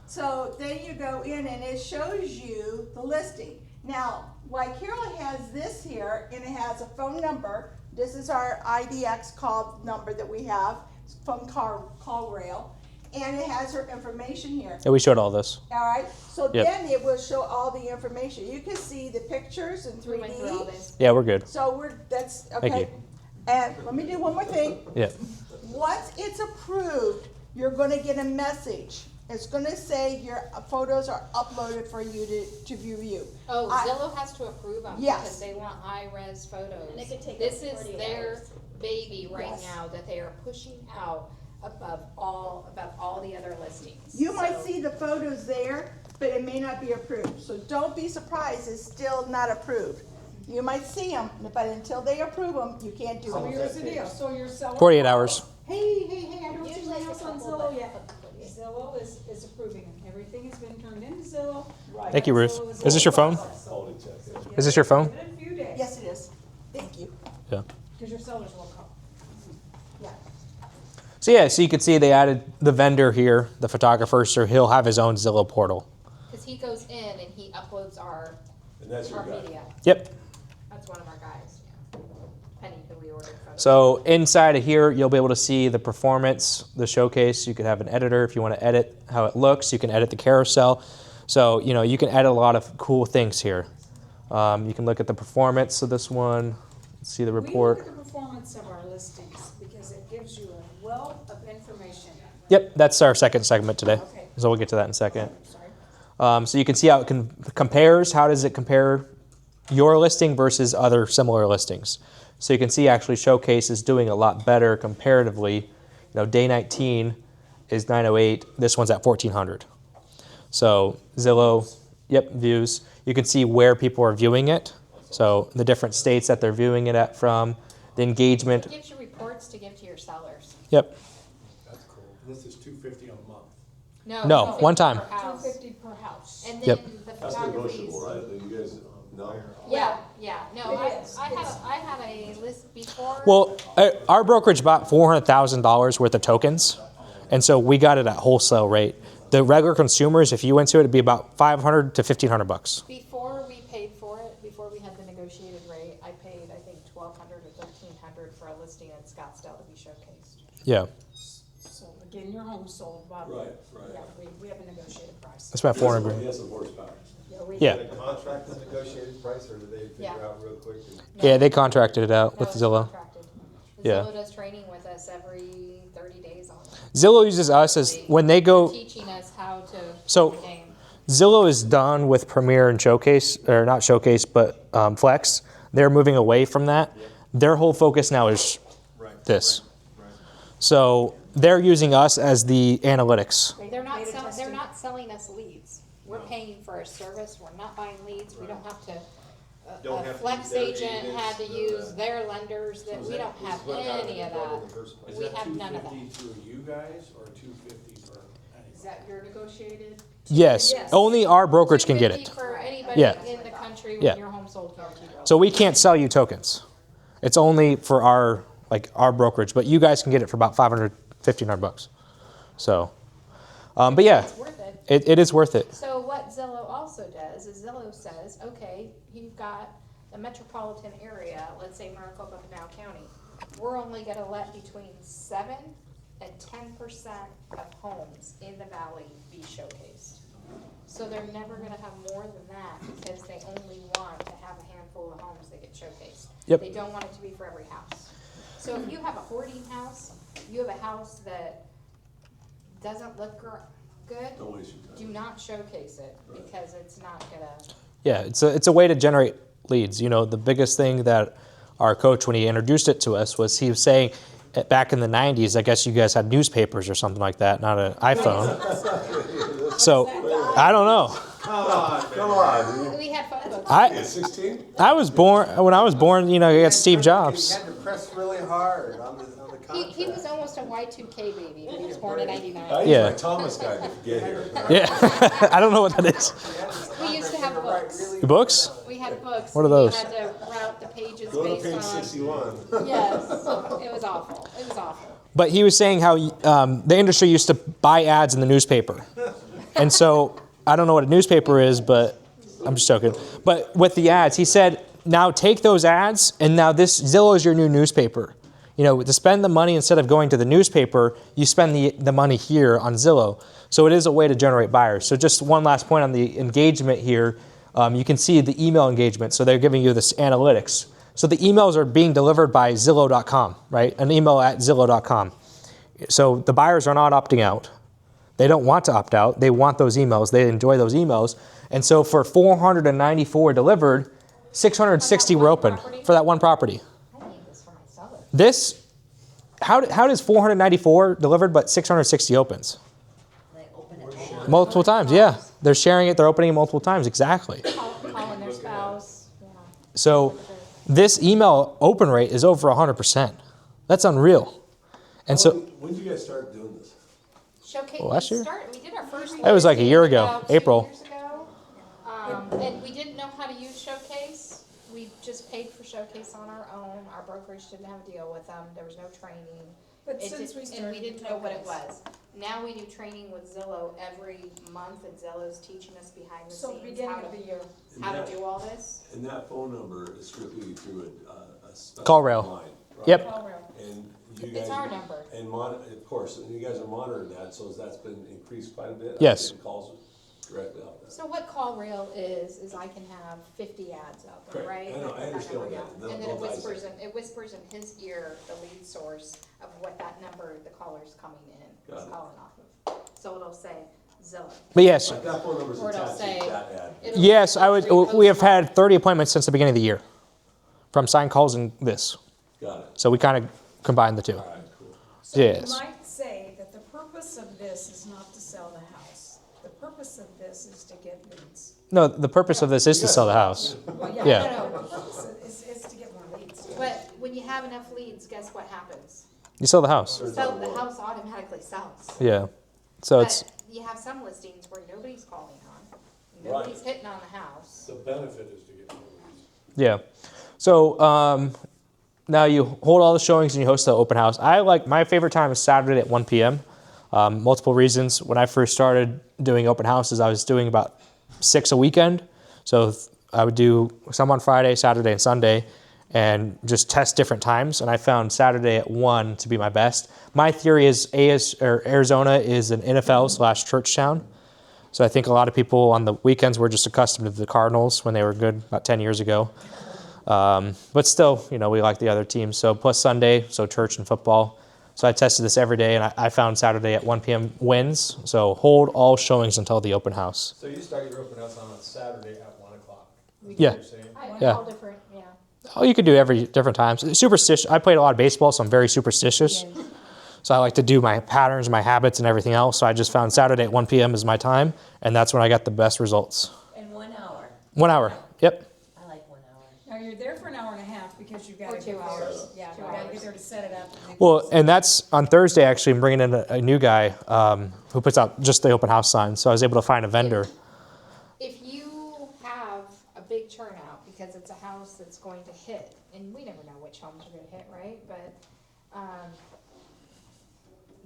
So then you go in and it shows you the listing. Now, like Carol has this here and it has a phone number. This is our IDX call number that we have from call rail. And it has her information here. Yeah, we showed all this. All right, so Yep. then it will show all the information. You can see the pictures in We went through all 3D. this. Yeah, we're good. So that's, Thank okay. you. And let me do one more thing. Yeah. Once it's approved, you're gonna get a message. It's gonna say your photos are uploaded for you to view. Oh, Zillow has to approve them Yes. because they want high-res photos. And it could take This up is 48 their hours. baby right Yes. now that they are pushing out above all the other listings. You might So- see the photos there, but it may not be approved. So don't be surprised, it's still not approved. You might see them, but until they approve them, you can't do So them. here's the deal, so you're selling. 48 hours. Hey, I don't see Usually anything it's else a on couple, Zillow but- yet. Zillow is approving them, everything has been turned into Zillow. Right. Thank you, Ruth. Zillow Is this your phone? Quality check, yeah. Is this your phone? Give it a few days. Yes, it is. Thank you. Yeah. Because your sellers will come. Yeah. So yeah, so you can see they added the vendor here, the photographer, so he'll have his own Zillow portal. Cause he goes in and he uploads our And that's your guy. media. Yep. That's one of our guys, yeah. Penny, who we ordered photos. So inside of here, you'll be able to see the performance, the showcase. You could have an editor if you want to edit how it looks. You can edit the carousel. So, you know, you can edit a lot of cool things here. You can look at the performance of this one, see the report. We look at the performance of our listings because it gives you a wealth of information. Yep, that's our second segment today. Okay. So we'll get to that in a second. Sorry. So you can see how it compares. How does it compare your listing versus other similar listings? So you can see actually Showcase is doing a lot better comparatively. You know, day 19 is 908. This one's at 1400. So Zillow, yep, views. You can see where people are viewing it. So the different states that they're viewing it at from, the engagement. It gives you reports to give to your sellers. Yep. That's cool. This is $250 a month. No, No, 250 one time. per house. $250 per house. And then Yep. the That's photography. negotiable, right? Then you guys, no? Yeah, no, It I is. I had a list before. Well, our brokerage bought $400,000 worth of tokens, and so we got it at wholesale rate. The regular consumers, if you went to it, it'd be about $500 to $1,500. Before we paid for it, before we had the negotiated rate, I paid, I think, $1,200 or $1,300 for a listing in Scottsdale to be showcased. Yeah, So again, your home sold, Bob. Right, Yeah, right. we have a negotiated price. I spent He has $400. some- He has some horsepower. Yeah, Did they contract the negotiated price, or did they figure Yeah. out real quick? yeah, they contracted it out No, with it's Zillow. contracted. Yeah. Zillow does training with us every 30 days on it. Zillow uses us as when they go. Teaching us how to So- play the game. Zillow is done with Premiere and Showcase, or not Showcase, but Flex. They're moving away from that. Their whole focus now is Right. this. Right. So they're using us as the analytics. They're not Beta selling, they're testing. not selling us leads. We're paying for a service, we're not buying leads, we don't have to, Don't a have to flex use their agent agents, had to no, use their lenders, that is we that- don't have What got any them of in trouble in that. the first place. Is We that have none of that. 250 through you guys or 250 for Is anyone? that your negotiated? Yes, Yes. only our brokerage can get 250 it. for anybody Yeah. in the country Yeah. with your home sold guarantee bill. So we can't sell you tokens. It's only for our brokerage, but you guys can get it for about $500, $1,500. So, but yeah, It's worth it. it is worth it. So what Zillow also does is Zillow says, okay, you've got the metropolitan area, let's say Maricopa, Pinal County. We're only gonna let between 7 and 10% of homes in the valley be showcased. So they're never gonna have more than that because they only want to have a handful of homes that get showcased. Yep. They don't want it to be for every house. So if you have a hoarding house, you have a house that doesn't look good, Don't waste your time. do not showcase it because it's not gonna. Yeah, it's a way to generate leads. You know, the biggest thing that our coach, when he introduced it to us, was he was saying back in the 90s, I guess you guys had newspapers or something like that, not an iPhone. So, I don't know. Come on, We had phone books. dude. 16? I was born, when I was born, you know, you got Steve Jobs. You had to press really hard on the contract. He was almost a Y2K baby, but he was born in I '99. used Yeah. my Thomas guy to get here. Yeah, I don't know what that is. We used to have books. The books? We had books. What are those? We had to route the pages Go to based page on. 61. Yes, it was awful. It was awful. But he was saying how the industry used to buy ads in the newspaper. And so, I don't know what a newspaper is, but I'm just joking. But with the ads, he said, now take those ads, and now this Zillow is your new newspaper. You know, to spend the money instead of going to the newspaper, you spend the money here on Zillow. So it is a way to generate buyers. So just one last point on the engagement here. You can see the email engagement. So they're giving you this analytics. So the emails are being delivered by Zillow.com, right? An email at Zillow.com. So the buyers are not opting out. They don't want to opt out. They want those emails. They enjoy those emails. And so for 494 delivered, 660 were open for that one property. I need this for myself. This, how does 494 delivered but 660 opens? They open it all. Multiple times, yeah. They're sharing it. They're opening it multiple times. Exactly. Calling their spouse. Yeah. So this email open rate is over 100%. That's unreal. And so When did you guys start doing this? Showcase. Last year? We did our first. It was like a year ago, about 2 April. years ago. And we didn't know how to use Showcase. We just paid for Showcase on our own. Our brokerage didn't have a deal with them. There was no training. But It since did- we And we started didn't know what it Tokens. was. Now we do training with Zillow every month, and Zillow's teaching us behind the So scenes beginning how of the to, year. how to do all this. And that phone number is strictly through a special Call rail. line, right? Yep. Call rail. And you guys. It's our number. And of course, and you guys are monitoring that, so that's been increased quite a bit? Yes. Getting calls directly off that. So what call rail is I can have 50 ads out there, Correct. right? I know, I understand what that- no, And then no, it whispers in his ear the lead source of what that number the caller's coming in, Got is it. calling off of. So it'll say Zillow. but yes, Like that phone number's Or it'll attached say- to that ad. it'll yes, say I would. repost We have my- had 30 appointments since the beginning of the year, from signed calls and this. Got it. So we kind of combined the two. All right, cool. So you Yes. might say that the purpose of this is not to sell the house. The purpose of this is to get leads. No, the purpose of this is to sell the house. Well, Yeah. No, the purpose is to get more leads. But when you have enough leads, guess what happens? You sell the house. So the house automatically sells. Yeah. So it's But you have some listings where nobody's calling on, nobody's hitting on the house. The benefit is to get more leads. yeah. So now you hold all the showings and you host the open house. My favorite time is Saturday at 1 p.m. Multiple reasons. When I first started doing open houses, I was doing about 6 a weekend. So I would do some on Friday, Saturday, and Sunday, and just test different times. And I found Saturday at 1 to be my best. My theory is Arizona is an NFL/church town. So I think a lot of people on the weekends were just accustomed to the Cardinals when they were good about 10 years ago. But still, we like the other teams. So plus Sunday, so church and football. So I tested this every day, and I found Saturday at 1 p.m. wins. So hold all showings until the open house. So you start your open house on a Saturday at 1 o'clock? Yeah. You're saying? Yeah. All different, yeah. Oh, you could do every different times. Superstitious. I played a lot of baseball, so I'm very superstitious. So I like to do my patterns, my habits, and everything else. So I just found Saturday at 1 p.m. is my time, and that's when I got the best results. In 1 hour. 1 hour. Yep. I like 1 hour. Now, you're there for an hour and a half because you've got Or to 2 get there. hours. Yeah, Two you gotta hours. get there to set it up. And then- Well, and that's on Thursday, actually. I'm bringing in a new guy who puts out just the open house sign. So I was able to find a vendor. If you have a big turnout, because it's a house that's going to hit, and we never know which homes are gonna hit, right? But,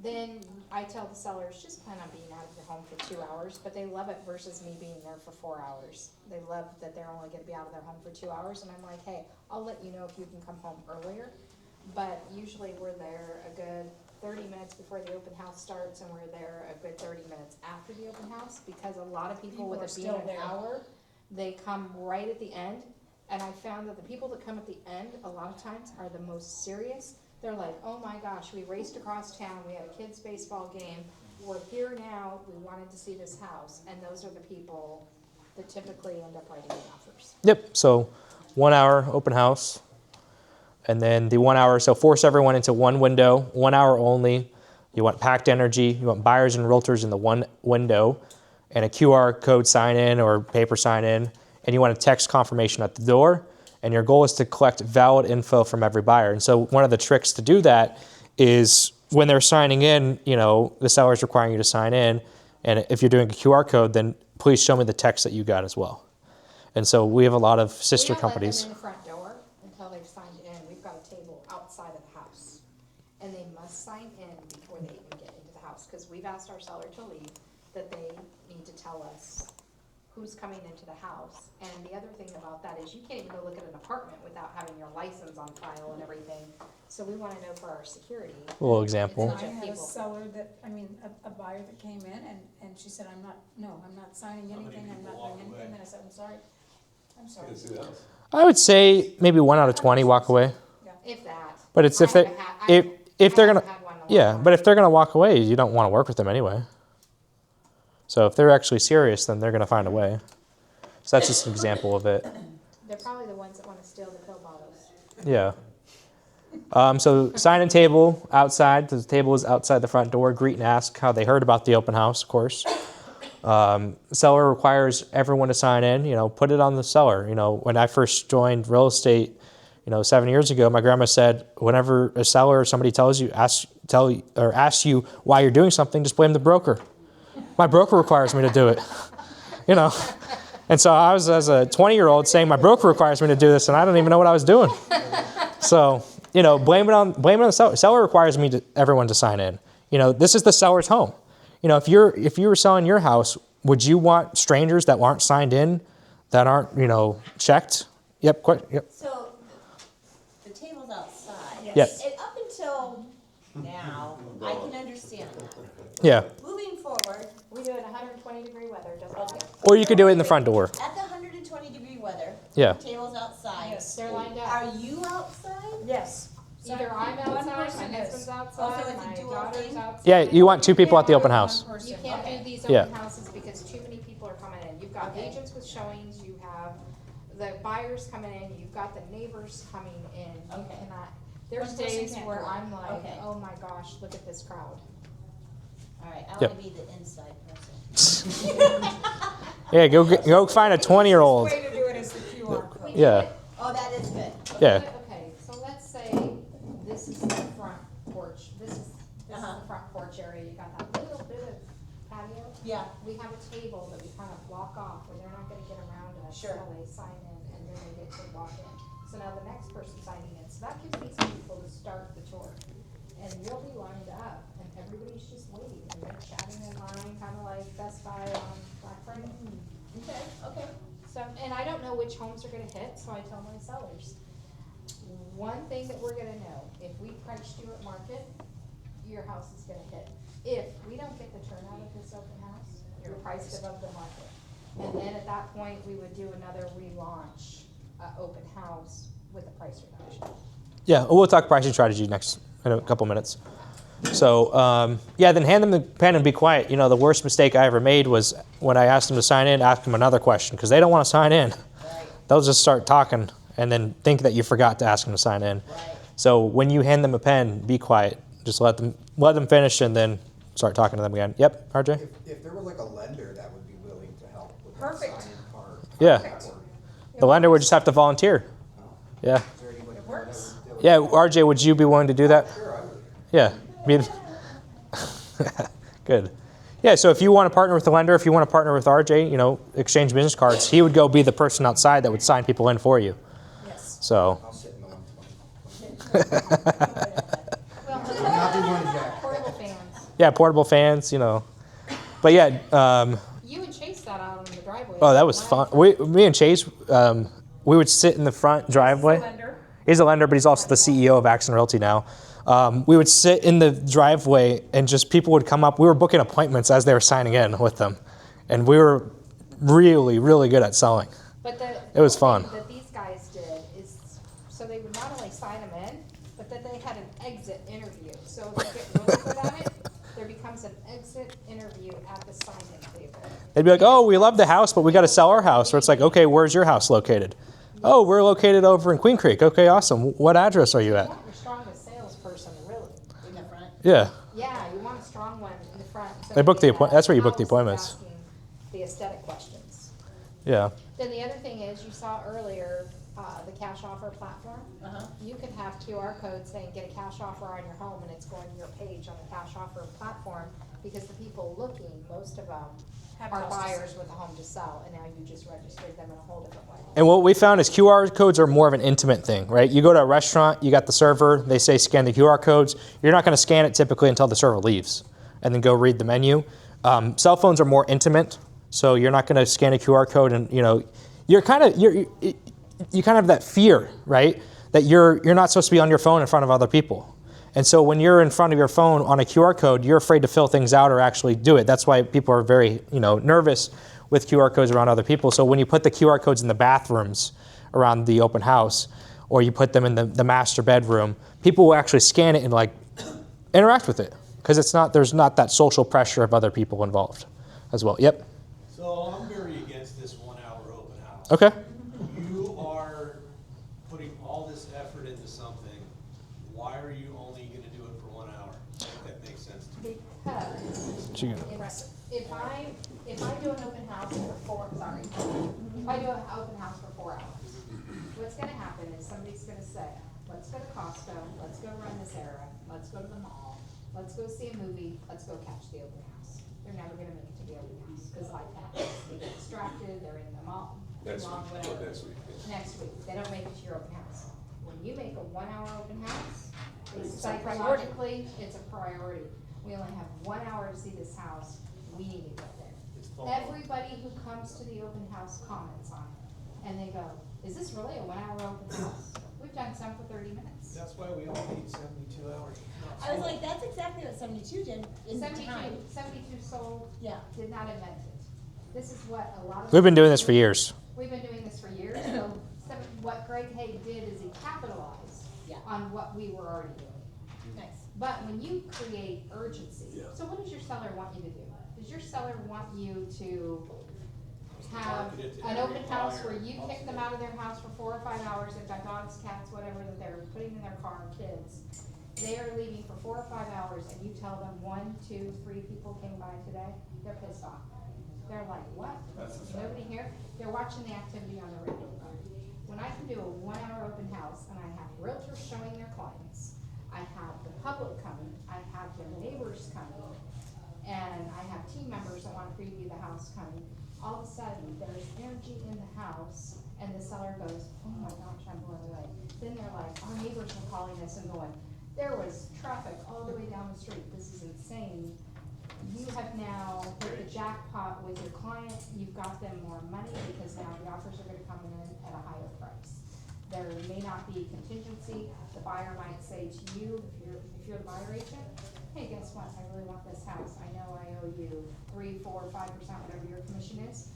then I tell the sellers, just plan on being out of your home for 2 hours, but they love it versus me being there for 4 hours. They love that they're only gonna be out of their home for 2 hours, and I'm like, hey, I'll let you know if you can come home earlier. But usually we're there a good 30 minutes before the open house starts, and we're there a good 30 minutes after the open house, because a lot of people with People are it being still an there. hour, they come right at the end. And I found that the people that come at the end, a lot of times, are the most serious. They're like, oh my gosh, we raced across town, we had a kids' baseball game, we're here now, we wanted to see this house. And those are the people that typically end up writing the offers. Yep. So 1 hour open house. And then the 1 hour, so force everyone into one window, 1 hour only. You want packed energy. You want buyers and realtors in the one window, and a QR code sign in or paper sign in. And you want a text confirmation at the door. And your goal is to collect valid info from every buyer. And so one of the tricks to do that is when they're signing in, you know, the seller is requiring you to sign in. And if you're doing a QR code, then please show me the text that you got as well. And so we have a lot of sister companies. We don't let them in the front door until they've signed in. We've got a table outside of the house. And they must sign in before they even get into the house. Because we've asked our seller to leave, that they need to tell us who's coming into the house. And the other thing about that is you can't even go look at an apartment without having your license on file and everything. So we want to know for our security. A little example. And I had a seller that, a buyer that came in and she said, I'm not signing anything, I'm not doing anything. And I said, I'm sorry. Can see the house. I would say maybe 1 out of 20 walk away. If that. But it's if I they haven't had- if they're I gonna haven't had one in a yeah, long but if they're gonna walk away, you don't want to work with them anyway. So if they're actually serious, then they're gonna find a way. So that's just an example of it. They're probably the ones that want to steal the pill bottles. Yeah. So sign-in table outside. The table is outside the front door. Greet and ask how they heard about the open house, of course. Seller requires everyone to sign in. You know, put it on the seller. You know, when I first joined real estate, 7 years ago, my grandma said, whenever a seller or somebody asks you why you're doing something, just blame the broker. My broker requires me to do it. And so I was, as a 20-year-old, saying my broker requires me to do this, and I don't even know what I was doing. So, blame it on the seller. Seller requires everyone to sign in. This is the seller's home. If you were selling your house, would you want strangers that aren't signed in, that aren't, checked? Yep, yep. So, the table's outside. Yes. And up until now, I can understand that. Yeah. Moving forward, We do it in 120-degree weather, just like that. Or you could do it in the front door. at the 120-degree weather, Yeah. the table's outside. Yes. They're lined up. Are you outside? Yes. Either I'm One outside, my person is. husband's outside, Also, it's a my dual daughter's thing? outside. Yeah, you want two people at the open house. One person. You can't Okay. do these Yeah. open houses because too many people are coming in. You've got Okay. agents with showings, you have the buyers coming in, you've got the neighbors coming in. You Okay. cannot, there's One person days can't where do it. I'm like, Okay. oh my gosh, look at this crowd. All right, I Yep. wanna be the inside person. Yeah, go find a 20-year-old. Way to do it is the QR code. Yeah. Oh, that is good. Yeah. Okay, so let's say this is the front porch, this is the front porch area, you got that little bit of patio. Yeah. We have a table that we kind of block off where they're not gonna get around us Sure. until they sign in and then they get to walk in. So now the next person signing in, so that gives these people to start the tour. And you'll be lined up and everybody's just waiting and they're chatting in line, kind of like Best Buy on Black Friday. Okay, okay. So, and I don't know which homes are gonna hit, so I tell my sellers, one thing that we're gonna know, if we priced you at market, your house is gonna hit. If we don't get the turnout of this open house, you're priced above the market. And then at that point, we would do another relaunch, open house with a price reduction. Yeah, we'll talk pricing strategy next in a couple minutes. So, then hand them the pen and be quiet. The worst mistake I ever made was when I asked them to sign in, ask them another question, because they don't want to sign in. Right, They'll just start talking and then think that you forgot to ask them to sign in. right. So when you hand them a pen, be quiet. Just let them let them finish and then start talking to them again. Yep, RJ? If there was like a lender that would be willing to help with Perfect. that sign-in part. Yeah. how would that work? The lender would just have to volunteer. Yeah. Is there anybody It works. that would- Yeah, RJ, would you be willing to do that? Sure, I would. Yeah. Good. Yeah, so if you want to partner with the lender, if you want to partner with RJ, exchange business cards, he would go be the person outside that would sign people in for you. Yes. So, I'll sit in the 120. Well, Not the one jack. portable fans. yeah, portable fans, But yeah, You and Chase got out on the driveway. oh, that was fun. Me and Chase, we would sit in the front driveway. Lender. He's a lender, but he's also the CEO of Accent Realty now. We would sit in the driveway and just people would come up. We were booking appointments as they were signing in with them. And we were really, really good at selling. But It was fun. thing that these guys did is, so they would not only sign them in, but that they had an exit interview. So if you get really good at it, there becomes an exit interview at the sign-in table. They'd be like, oh, we love the house, but we got to sell our house. Or it's like, okay, where's your house located? Oh, we're located over in Queen Creek. Okay, awesome. What address are you at? You want your strongest salesperson, really. In the front. Yeah. Yeah, you want a strong one in the front. So They book the that appoint- that's where you book the house is appointments. asking the aesthetic questions. Yeah. Then the other thing is, you saw earlier, the cash offer platform. You could have QR codes saying, get a cash offer on your home, and it's going to your page on the cash offer platform, because the people looking, most of them Have are houses. buyers with a home to sell, and now you just registered them in a whole different way. And what we found is QR codes are more of an intimate thing, right? You go to a restaurant, you got the server, they say scan the QR codes. You're not going to scan it typically until the server leaves and then go read the menu. Cell phones are more intimate, so you're not going to scan a QR code and, you kind of have that fear, right? That you're not supposed to be on your phone in front of other people. And so when you're in front of your phone on a QR code, you're afraid to fill things out or actually do it. That's why people are very, nervous with QR codes around other people. So when you put the QR codes in the bathrooms around the open house, or you put them in the master bedroom, people will actually scan it and interact with it, because there's not that social pressure of other people involved as well. Yep. So I'm very against this 1 hour open house. Okay. You are putting all this effort into something. Why are you only gonna do it for 1 hour? That makes sense to me. Because if I do an open house for if I do an open house for 4 hours, what's gonna happen is somebody's gonna say, let's go to Costco, let's go run this errand, let's go to the mall, let's go see a movie, let's go catch the open house. They're never gonna make it to the open house, because life happens. They get distracted, they're in the mall, Next long, week, whatever. next week. Next week, they don't make it to your open house. When you make a 1 hour open house, It's a psychologically, it's a priority. We only have 1 hour to see this house, we need to get there. Everybody who comes to the open house comments on it, and they go, is this really a 1 hour open house? We've done some for 30 minutes. That's why we all need 72 hours. I was like, that's exactly what 72 did in the 72, time. 72 sold, Yeah. did not invent it. This is what a lot of. We've been doing this for years. We've been doing this for years, so what Greg Haig did is he capitalized Yeah. on what we were already doing. Nice. But when you create urgency, Yeah. so what does your seller want you to do? Does your seller want you to have Market it to an every open house buyer where you kick them out of their house for 4 or 5 hours, they've got dogs, cats, whatever that they're putting in their car, and kids. They are leaving for 4 or 5 hours, and you tell them 1, 2, 3 people came by today, they're pissed off. They're like, what? Nobody here? They're watching the activity on the radio. When I can do a 1 hour open house, and I have realtors showing their clients, I have the public coming, I have their neighbors coming, and I have team members that wanna preview the house coming, all of a sudden, there's energy in the house, and the seller goes, oh my gosh, I'm blown away. Then they're like, our neighbors were calling us and going, there was traffic all the way down the street, this is insane. You have now hit the jackpot with your client, you've got them more money, because now the offers are gonna come in at a higher price. There may not be contingency, the buyer might say to you, if you're the buyer agent, hey, guess what, I really want this house, I know I owe you 3, 4, 5%, whatever your commission is,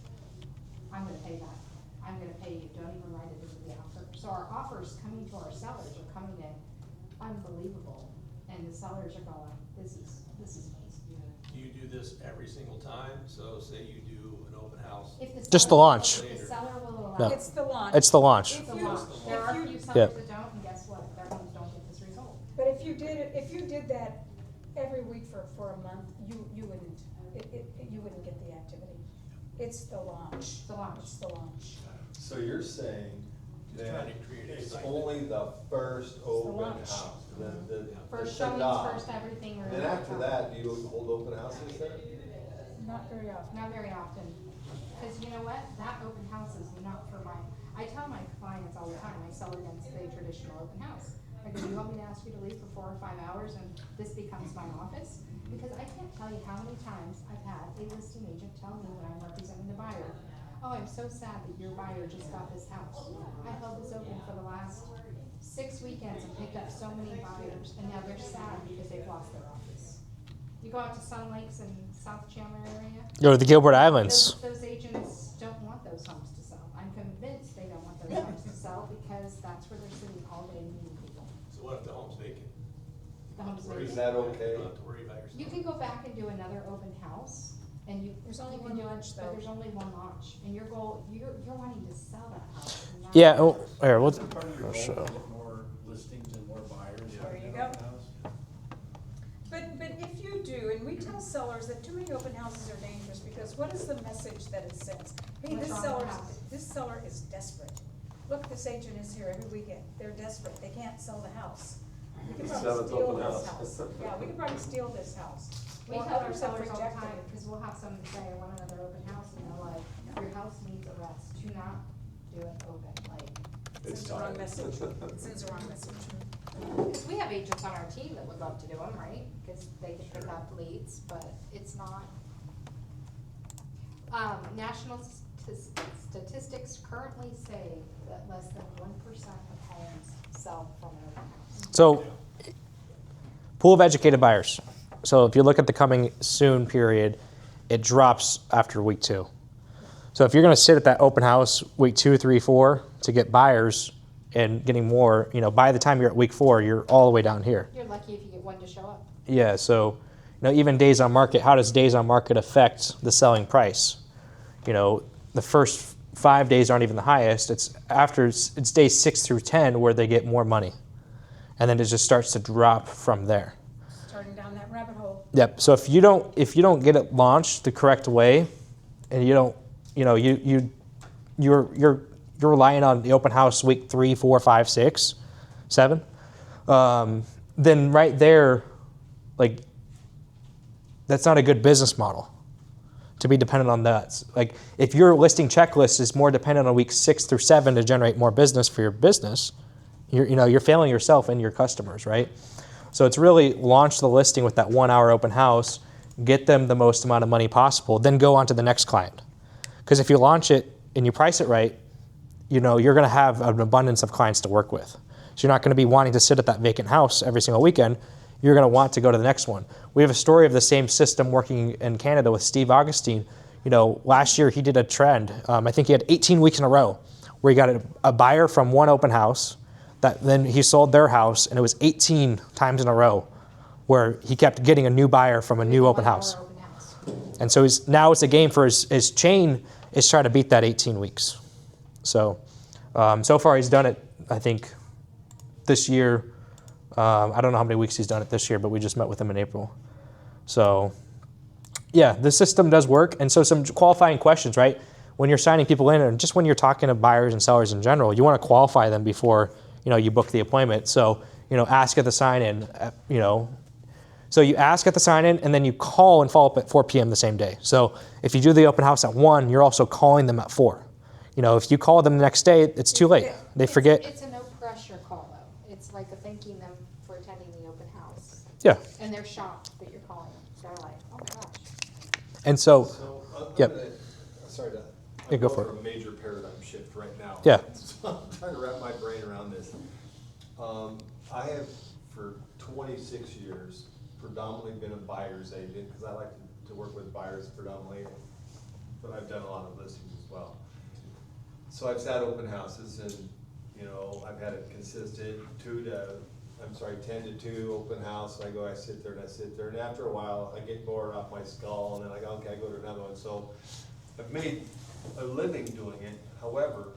I'm gonna pay that, I'm gonna pay you, don't even write it into the offer. So our offers coming to our sellers are coming in unbelievable, and the sellers are going, this is amazing. Do you do this every single time? So say you do an open house. If the Just the seller- launch. if the seller will allow. No. It's the launch. It's the launch. It's the launch. There are a few sellers Yeah. that don't, and guess what, their homes don't get this result. But if you did that every week for a month, you wouldn't, you wouldn't get the activity. It's the launch. It's the launch. So you're saying Just that trying to create it's excitement. only the first open launch. house, the First the showings, kickoff. first everything, or. Then after that, do you hold open houses there? Not very often. Not very often, because you know what, that open house is not for I tell my clients all the time, I sell against the traditional open house. I go, you want me to ask you to leave for 4 or 5 hours and this becomes my office? Because I can't tell you how many times I've had a listing agent tell me when I'm representing the buyer, oh, I'm so sad that your buyer just got this house. I held this open for the last 6 weekends and picked up so many buyers, and now they're sad because they've lost their office. You go out to Sun Lakes and South Chandler area, Go to the Gilbert Islands. those agents don't want those homes to sell. I'm convinced they don't want those homes to sell because that's where they're sitting all day meeting people. So what if the home's vacant? The home's Don't have to worry- Is vacant. that okay? Don't have to worry about your You stuff. can go back and do another open house, and There's only you one can do it, launch, but though. there's only one launch, and your goal, you're wanting to sell that house. and not- Yeah. Oh, here, we'll, Isn't part of your I'll goal show. to get more listings and more buyers? There you in go. open house? But if you do, and we tell sellers that too many open houses are dangerous, because what is the message that it sends? Hey, What's this wrong with seller, the house? this seller is desperate. Look, this agent is here every weekend. They're desperate. They can't sell the house. We could Sell probably its steal open this house. house. Yeah, we could probably steal this house. We Or tell our others have sellers all the rejected time, it. because we'll have someone say, I want another open house, and they're like, your house needs a rest, do not do it open, like. It sends the wrong message. It sends the wrong message. Because we have agents on our team that would love to do them, right? Because they can pick up leads, but it's not. National statistics currently say that less than 1% of homes sell from an open house. So, pool of educated buyers. So if you look at the coming soon period, it drops after week 2. So if you're going to sit at that open house week 2, 3, 4 to get buyers and getting more, by the time you're at week 4, you're all the way down here. You're lucky if you get one to show up. Yeah. So, even days on market. How does days on market affect the selling price? The first 5 days aren't even the highest. It's days 6 through 10 where they get more money, and then it just starts to drop from there. Starting down that rabbit hole. Yep. So if you don't get it launched the correct way, and you're relying on the open house week 3, 4, 5, 6, 7, then right there, like, that's not a good business model to be dependent on that. Like, if your listing checklist is more dependent on week 6 through 7 to generate more business for your business, you're failing yourself and your customers, right? So it's really launch the listing with that 1 hour open house, get them the most amount of money possible, then go on to the next client. Because if you launch it and you price it right, you're going to have an abundance of clients to work with. So you're not going to be wanting to sit at that vacant house every single weekend. You're going to want to go to the next one. We have a story of the same system working in Canada with Steve Augustine. Last year he did a trend. I think he had 18 weeks in a row where he got a buyer from one open house. Then he sold their house, and it was 18 times in a row where he kept getting a new buyer from a new open house. And so now it's a game for his chain is trying to beat that 18 weeks. So far he's done it, I think, this year. I don't know how many weeks he's done it this year, but we just met with him in April. So, yeah, the system does work. And so some qualifying questions, right? When you're signing people in, and just when you're talking to buyers and sellers in general, you want to qualify them before, you book the appointment. So, ask at the sign-in, So you ask at the sign-in, and then you call and follow up at 4 p.m. the same day. So if you do the open house at 1, you're also calling them at 4. If you call them the next day, it's too late. They forget. It's a no-pressure call, though. It's like a thanking them for attending the open house. Yeah. And they're shocked that you're calling them. They're like, oh my gosh. And so, I'm yep. sorry to, Yeah, I'm go going for for a major paradigm shift right now. Yeah. So I'm trying to wrap my brain around this. I have, for 26 years, predominantly been a buyer's agent, because I like to work with buyers predominantly, but I've done a lot of listings as well. So I've sat open houses, and, I've had it consistent 10 to 2 open house. I sit there, and after a while, I get bored off my skull, and then I go, okay, I go to another one. So I've made a living doing it. However,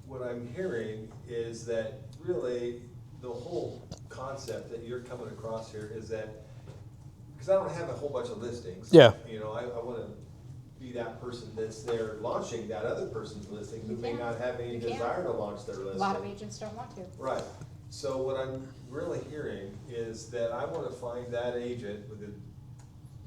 what I'm hearing is that really the whole concept that you're coming across here is that, because I don't have a whole bunch of listings. Yeah. You know, I wanna be that person that's there launching that other person's listing who You may can. not have any You can. desire to launch their A listing. lot of agents don't want to. Right, so what I'm really hearing is that I wanna find that agent with the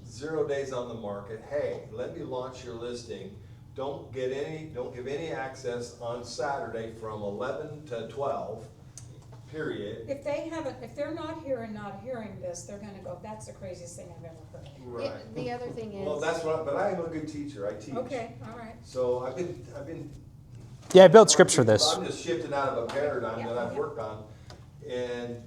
0 days on the market, hey, let me launch your listing. Don't give any access on Saturday from 11 to 12, period. If they're not here and not hearing this, they're gonna go, that's the craziest thing I've ever heard. Right. The other thing is. Well, that's what, but I am a good teacher, I teach. Okay, all right. So I've been. Yeah, I built scripts for this. I'm just shifting out of a paradigm that I've worked on, and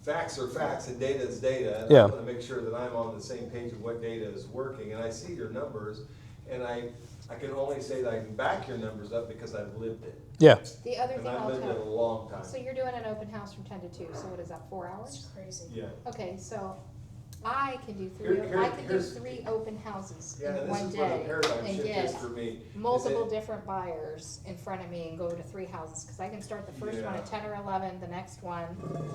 facts are facts and data is data. And Yeah. I wanna make sure that I'm on the same page of what data is working, and I see your numbers, and I can only say that I can back your numbers up because I've lived it. Yeah. The other And thing I've I'll lived it a tell, long time. so you're doing an open house from 10 to 2, so what is that, 4 hours? It's crazy. Yeah. Okay, so I can do Here's- three open houses Yeah, in and one this is where the day paradigm and shift get is for me. multiple Is it- different buyers in front of me and go to 3 houses, cause I can start the first one Yeah. at 10 or 11, the next one.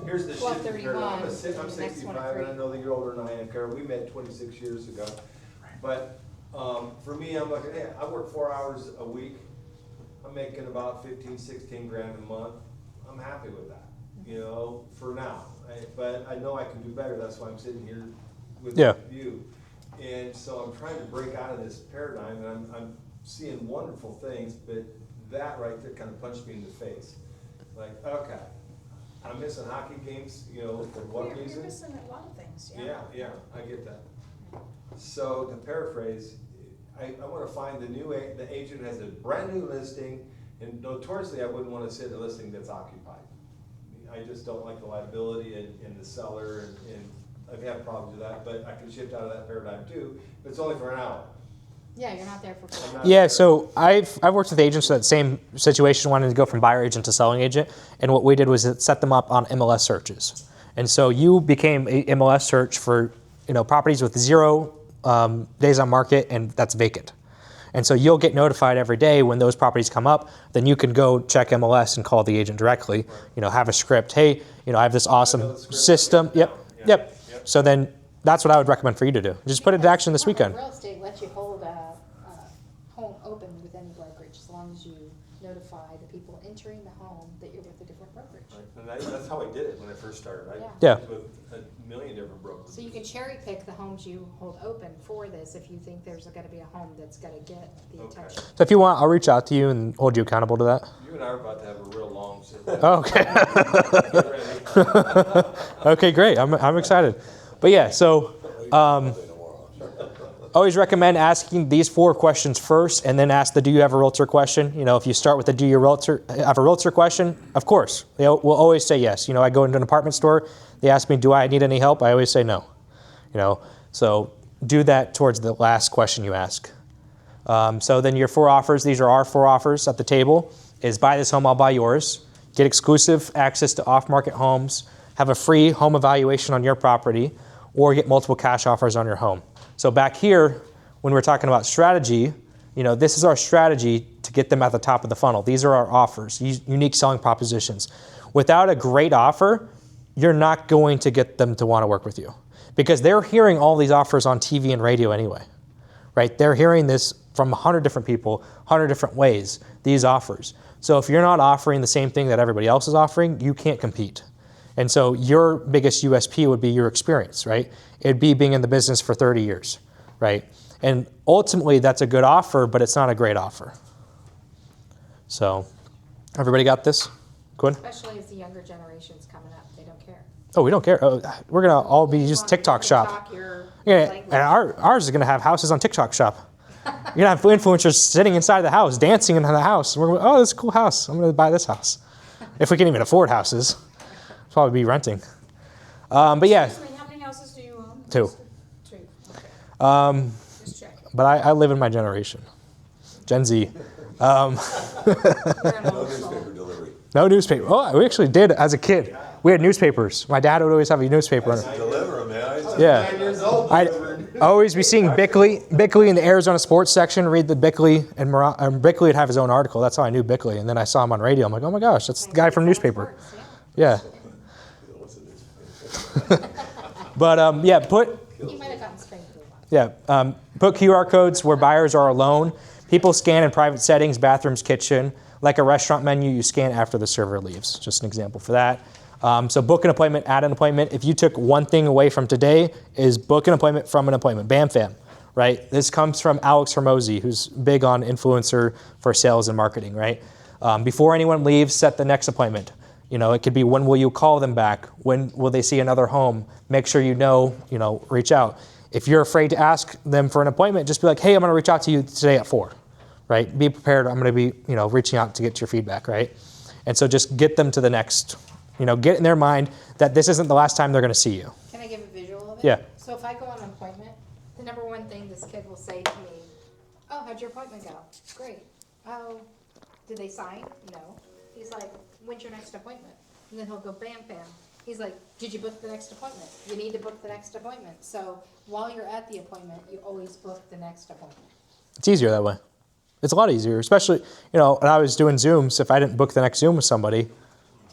Here's the shift in paradigm. 12:31, I'm and the next one at 65, and I 3. know that you're older than I am, Carol. We met 26 years ago. But for me, I'm like, hey, I work 4 hours a week. I'm making about 15, 16 grand a month. I'm happy with that, you know, for now. But I know I can do better. That's why I'm sitting here with Yeah. you. And so I'm trying to break out of this paradigm, and I'm seeing wonderful things, but that right there kind of punched me in the face. Like, okay, I'm missing hockey games, you know, for what You're reason? missing a lot of things, yeah. Yeah, I get that. So to paraphrase, I wanna find the agent has a brand new listing, and notoriously, I wouldn't wanna sit in a listing that's occupied. I just don't like the liability and the seller, and I've had problems with that, but I can shift out of that paradigm too, but it's only for an hour. Yeah, you're not there for 4 I'm hours. not Yeah, there. so I've worked with agents in that same situation, wanting to go from buyer agent to selling agent, and what we did was set them up on MLS searches. And so you became a MLS search for properties with 0 days on market, and that's vacant. And so you'll get notified every day when those properties come up. Then you can go check MLS and call the agent directly. Have a script. Hey, I have this awesome the script. system. Yeah. Yep. Yep. So then that's what I would recommend for you to do. Just put it into action this weekend. Real estate lets you hold a home open with any brokerage, as long as you notify the people entering the home that you're with a different brokerage. And that's how I did it when I first started. Yeah. was with a million different brokers. So you can cherry pick the homes you hold open for this if you think there's gonna be a home that's gonna get the Okay. attention. So if you want, I'll reach out to you and hold you accountable to that. You and I are about to have a real long sit. Okay. Get ready. Okay, great. I'm excited. But yeah, so always recommend asking these 4 questions first, and then ask the "Do you have a realtor?" question. If you start with the "Do you have a realtor?" question, of course, they will always say yes. I go into an apartment store, they ask me, "Do I need any help?" I always say no. So do that towards the last question you ask. So then your 4 offers, these are our 4 offers at the table, is buy this home, I'll buy yours. Get exclusive access to off-market homes, have a free home evaluation on your property, or get multiple cash offers on your home. So back here, when we're talking about strategy, this is our strategy to get them at the top of the funnel. These are our offers, unique selling propositions. Without a great offer, you're not going to get them to want to work with you, because they're hearing all these offers on TV and radio anyway, right? They're hearing this from 100 different people, 100 different ways, these offers. So if you're not offering the same thing that everybody else is offering, you can't compete. And so your biggest USP would be your experience, right? It'd be being in the business for 30 years, right? And ultimately, that's a good offer, but it's not a great offer. So everybody got this? Quinn? Especially as the younger generation's coming up, they don't care. Oh, we don't care. Oh, we're going to all be just TikTok shop. Talk your Yeah, language. and ours is going to have houses on TikTok shop. You're going to have influencers sitting inside the house, dancing in the house. We're going, oh, this is a cool house. I'm going to buy this house. If we can even afford houses. Probably be renting. But yeah, Excuse me, how many houses do you own? 2. 2, okay. Just checking. But I live in my generation. Gen Z. You're an No old soul. newspaper delivery. No newspaper. Oh, we actually did as a kid. We had newspapers. My dad would always have a newspaper. Deliver them, man. Yeah. 9 years old. I'd always be seeing Bickley in the Arizona sports section, read the Bickley, and Bickley would have his own article. That's how I knew Bickley. And then I saw him on radio. I'm like, oh my gosh, that's the guy from newspaper. Yeah. Yeah. But yeah, He might have gotten spring flu once. yeah, put QR codes where buyers are alone. People scan in private settings, bathrooms, kitchen. Like a restaurant menu, you scan after the server leaves. Just an example for that. So book an appointment, add an appointment. If you took one thing away from today, is book an appointment from an appointment. Bam, fam, right? This comes from Alex Hermosi, who's big on influencer for sales and marketing, right? Before anyone leaves, set the next appointment. You know, it could be when will you call them back? When will they see another home? Make sure you know, reach out. If you're afraid to ask them for an appointment, just be like, hey, I'm going to reach out to you today at 4, right? Be prepared. I'm going to be, reaching out to get your feedback, right? And so just get them to the next, get in their mind that this isn't the last time they're going to see you. Can I give a visual of it? Yeah. So if I go on an appointment, the number one thing this kid will say to me, oh, how'd your appointment go? Great. Oh, did they sign? No. He's like, when's your next appointment? And then he'll go, bam, bam. He's like, did you book the next appointment? You need to book the next appointment. So while you're at the appointment, you always book the next appointment. It's easier that way. It's a lot easier, especially, when I was doing Zooms, if I didn't book the next Zoom with somebody,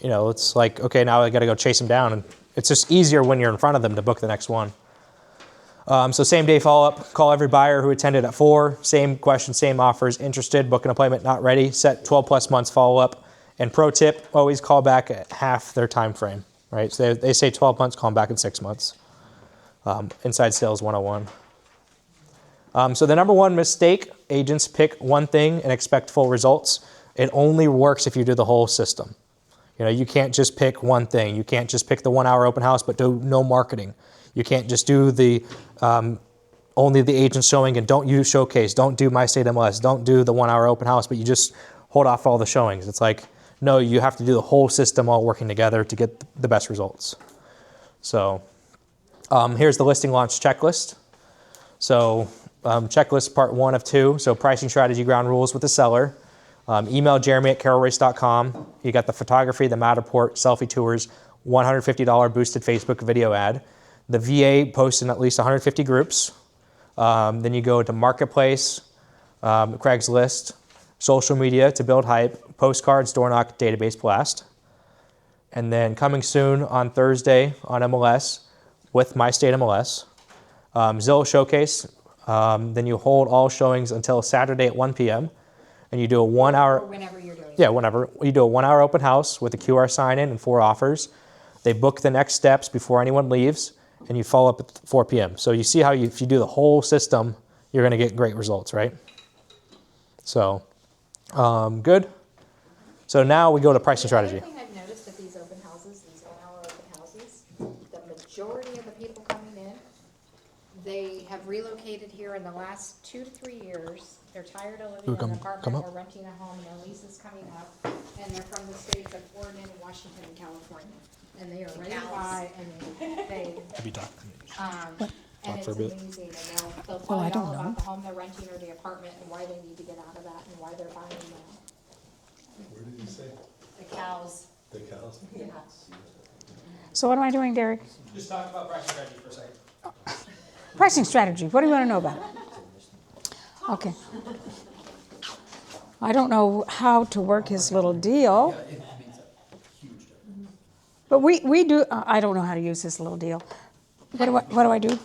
it's like, okay, now I got to go chase them down. And it's just easier when you're in front of them to book the next one. So same day follow-up, call every buyer who attended at 4, same questions, same offers, interested, book an appointment, not ready, set 12 plus months follow-up. And pro tip, always call back at half their time frame, right? So they say 12 months, call them back in 6 months. Inside Sales 101. So the number one mistake, agents pick one thing and expect full results. It only works if you do the whole system. You can't just pick one thing. You can't just pick the 1 hour open house but do no marketing. You can't just do the only the agent showing and don't use Showcase. Don't do My State MLS. Don't do the 1 hour open house, but you just hold off all the showings. It's like, no, you have to do the whole system all working together to get the best results. So here's the listing launch checklist. So checklist part 1 of 2. So pricing strategy, ground rules with the seller. Email jeremy@carolrace.com. You got the photography, the Matterport, selfie tours, $150 boosted Facebook video ad. The VA posts in at least 150 groups. Then you go to Marketplace, Craigslist, social media to build hype, postcards, door knock, database blast. And then coming soon on Thursday on MLS with My State MLS. Zillow Showcase. Then you hold all showings until Saturday at 1 p.m. And you do a 1 hour. Or whenever you're doing it. Yeah, whenever. You do a 1 hour open house with a QR sign-in and 4 offers. They book the next steps before anyone leaves, and you follow up at 4 p.m. So you see how if you do the whole system, you're going to get great results, right? So, good. So now we go to pricing strategy. The other thing I've noticed at these open houses, these 1 hour open houses, the majority of the people coming in, they have relocated here in the last 2 to 3 years. They're tired of living in an apartment or renting a home, and their lease is coming up, and they're from the states of Oregon, Washington, and California. And they are ready to buy, and they, and it's amazing, and they'll tell you all about the home they're renting or the apartment, and why they need to get out of that, and why they're buying now. Where did you say? The cows. The cows? Yeah. So what am I doing, Derek? Just talk about pricing strategy for a second. Pricing strategy. What do you want to know about it? Okay. I don't know how to work his little deal. But we do, I don't know how to use this little deal. What do I do?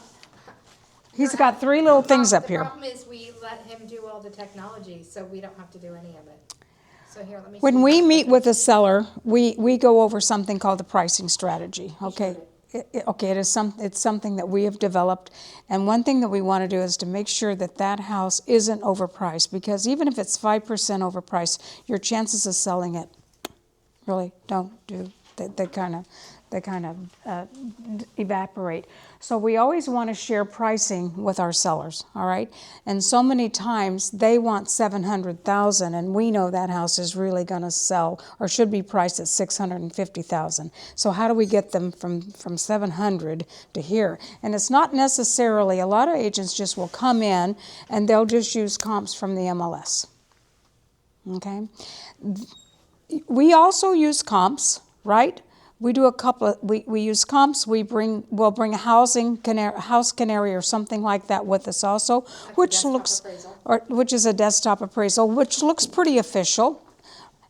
He's got 3 little things up here. The problem is we let him do all the technology, so we don't have to do any of it. So here, let me see. When we meet with a seller, we go over something called the pricing strategy, okay? It's something that we have developed, and one thing that we want to do is to make sure that that house isn't overpriced, because even if it's 5% overpriced, your chances of selling it really don't do. They kind of evaporate. So we always want to share pricing with our sellers, all right? And so many times they want $700,000, and we know that house is really going to sell or should be priced at $650,000. So how do we get them from 700 to here? And it's not necessarily, a lot of agents just will come in and they'll just use comps from the MLS. Okay? We also use comps. Right? We do a couple. We use comps. We'll bring a house canary or something like that with us also, which is a desktop appraisal, which looks pretty official,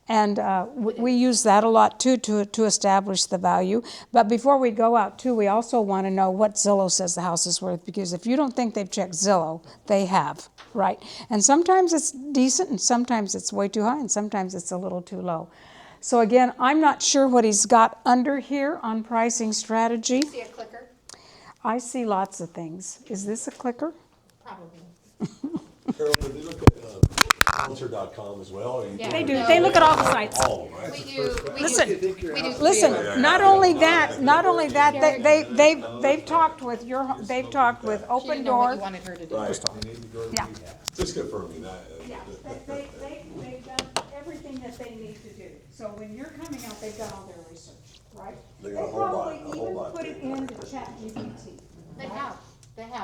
And we use that a lot too to establish the value. But before we go out too, we also want to know what Zillow says the house is worth, because if you don't think they've checked Zillow, they have, right? And sometimes it's decent and sometimes it's way too high and sometimes it's a little too low. So again, I'm not sure what he's got under here on pricing strategy. See a clicker? I see lots of things. Is this a clicker? Probably. Carol, did they look at realtor.com as well? Or you Yeah. They do. No. They look at all the sites. All, right? We do, Listen, we do. Listen, not only that, they've talked with they've talked with She Open didn't know what Door. you wanted her to do. Right. Yeah. Just confirming that. They've done everything that they need to do. So when you're coming out, they've done all their research, right? They got a whole lot, a whole lot Put it there. into ChatGPT. They have.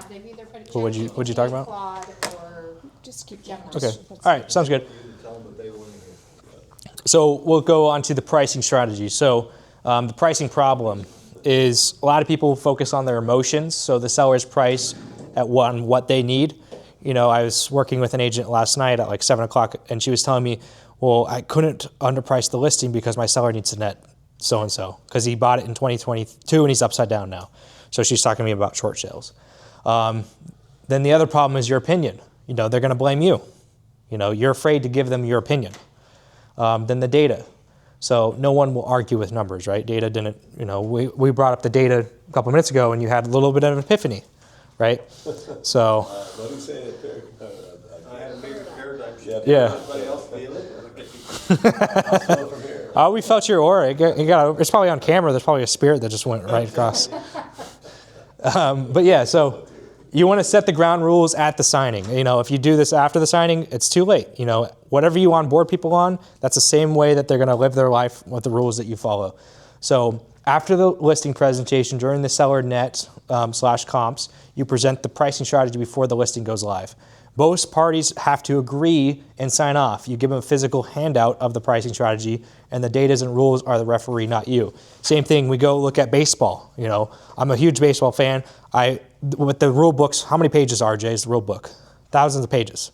They've either put it. Well, what'd you talk about? Claude or Just keep Gemini. Okay. All right. Sounds good. Tell them that they wouldn't hear. So we'll go on to the pricing strategy. So the pricing problem is a lot of people focus on their emotions. So the seller's price at what they need. You know, I was working with an agent last night at like 7 o'clock, and she was telling me, well, I couldn't underprice the listing because my seller needs to net so-and-so because he bought it in 2022 and he's upside down now. So she's talking to me about short sales. Then the other problem is your opinion. You know, they're going to blame you. You know, you're afraid to give them your opinion. Then the data. So no one will argue with numbers, right? Data didn't, you know, we brought up the data a couple minutes ago and you had a little bit of an epiphany, right? So. Let me say it there. I had a major paradigm shift. Yeah. Everybody else feel it? From here. Oh, we felt your aura. It's probably on camera. There's probably a spirit that just went right across. But yeah, so you want to set the ground rules at the signing. You know, if you do this after the signing, it's too late. You know, whatever you onboard people on, that's the same way that they're going to live their life with the rules that you follow. So after the listing presentation, during the seller net / comps, you present the pricing strategy before the listing goes live. Both parties have to agree and sign off. You give them a physical handout of the pricing strategy, and the datas and rules are the referee, not you. Same thing, we go look at baseball. You know, I'm a huge baseball fan. With the rule books, how many pages, RJ, is the rule book? Thousands of pages.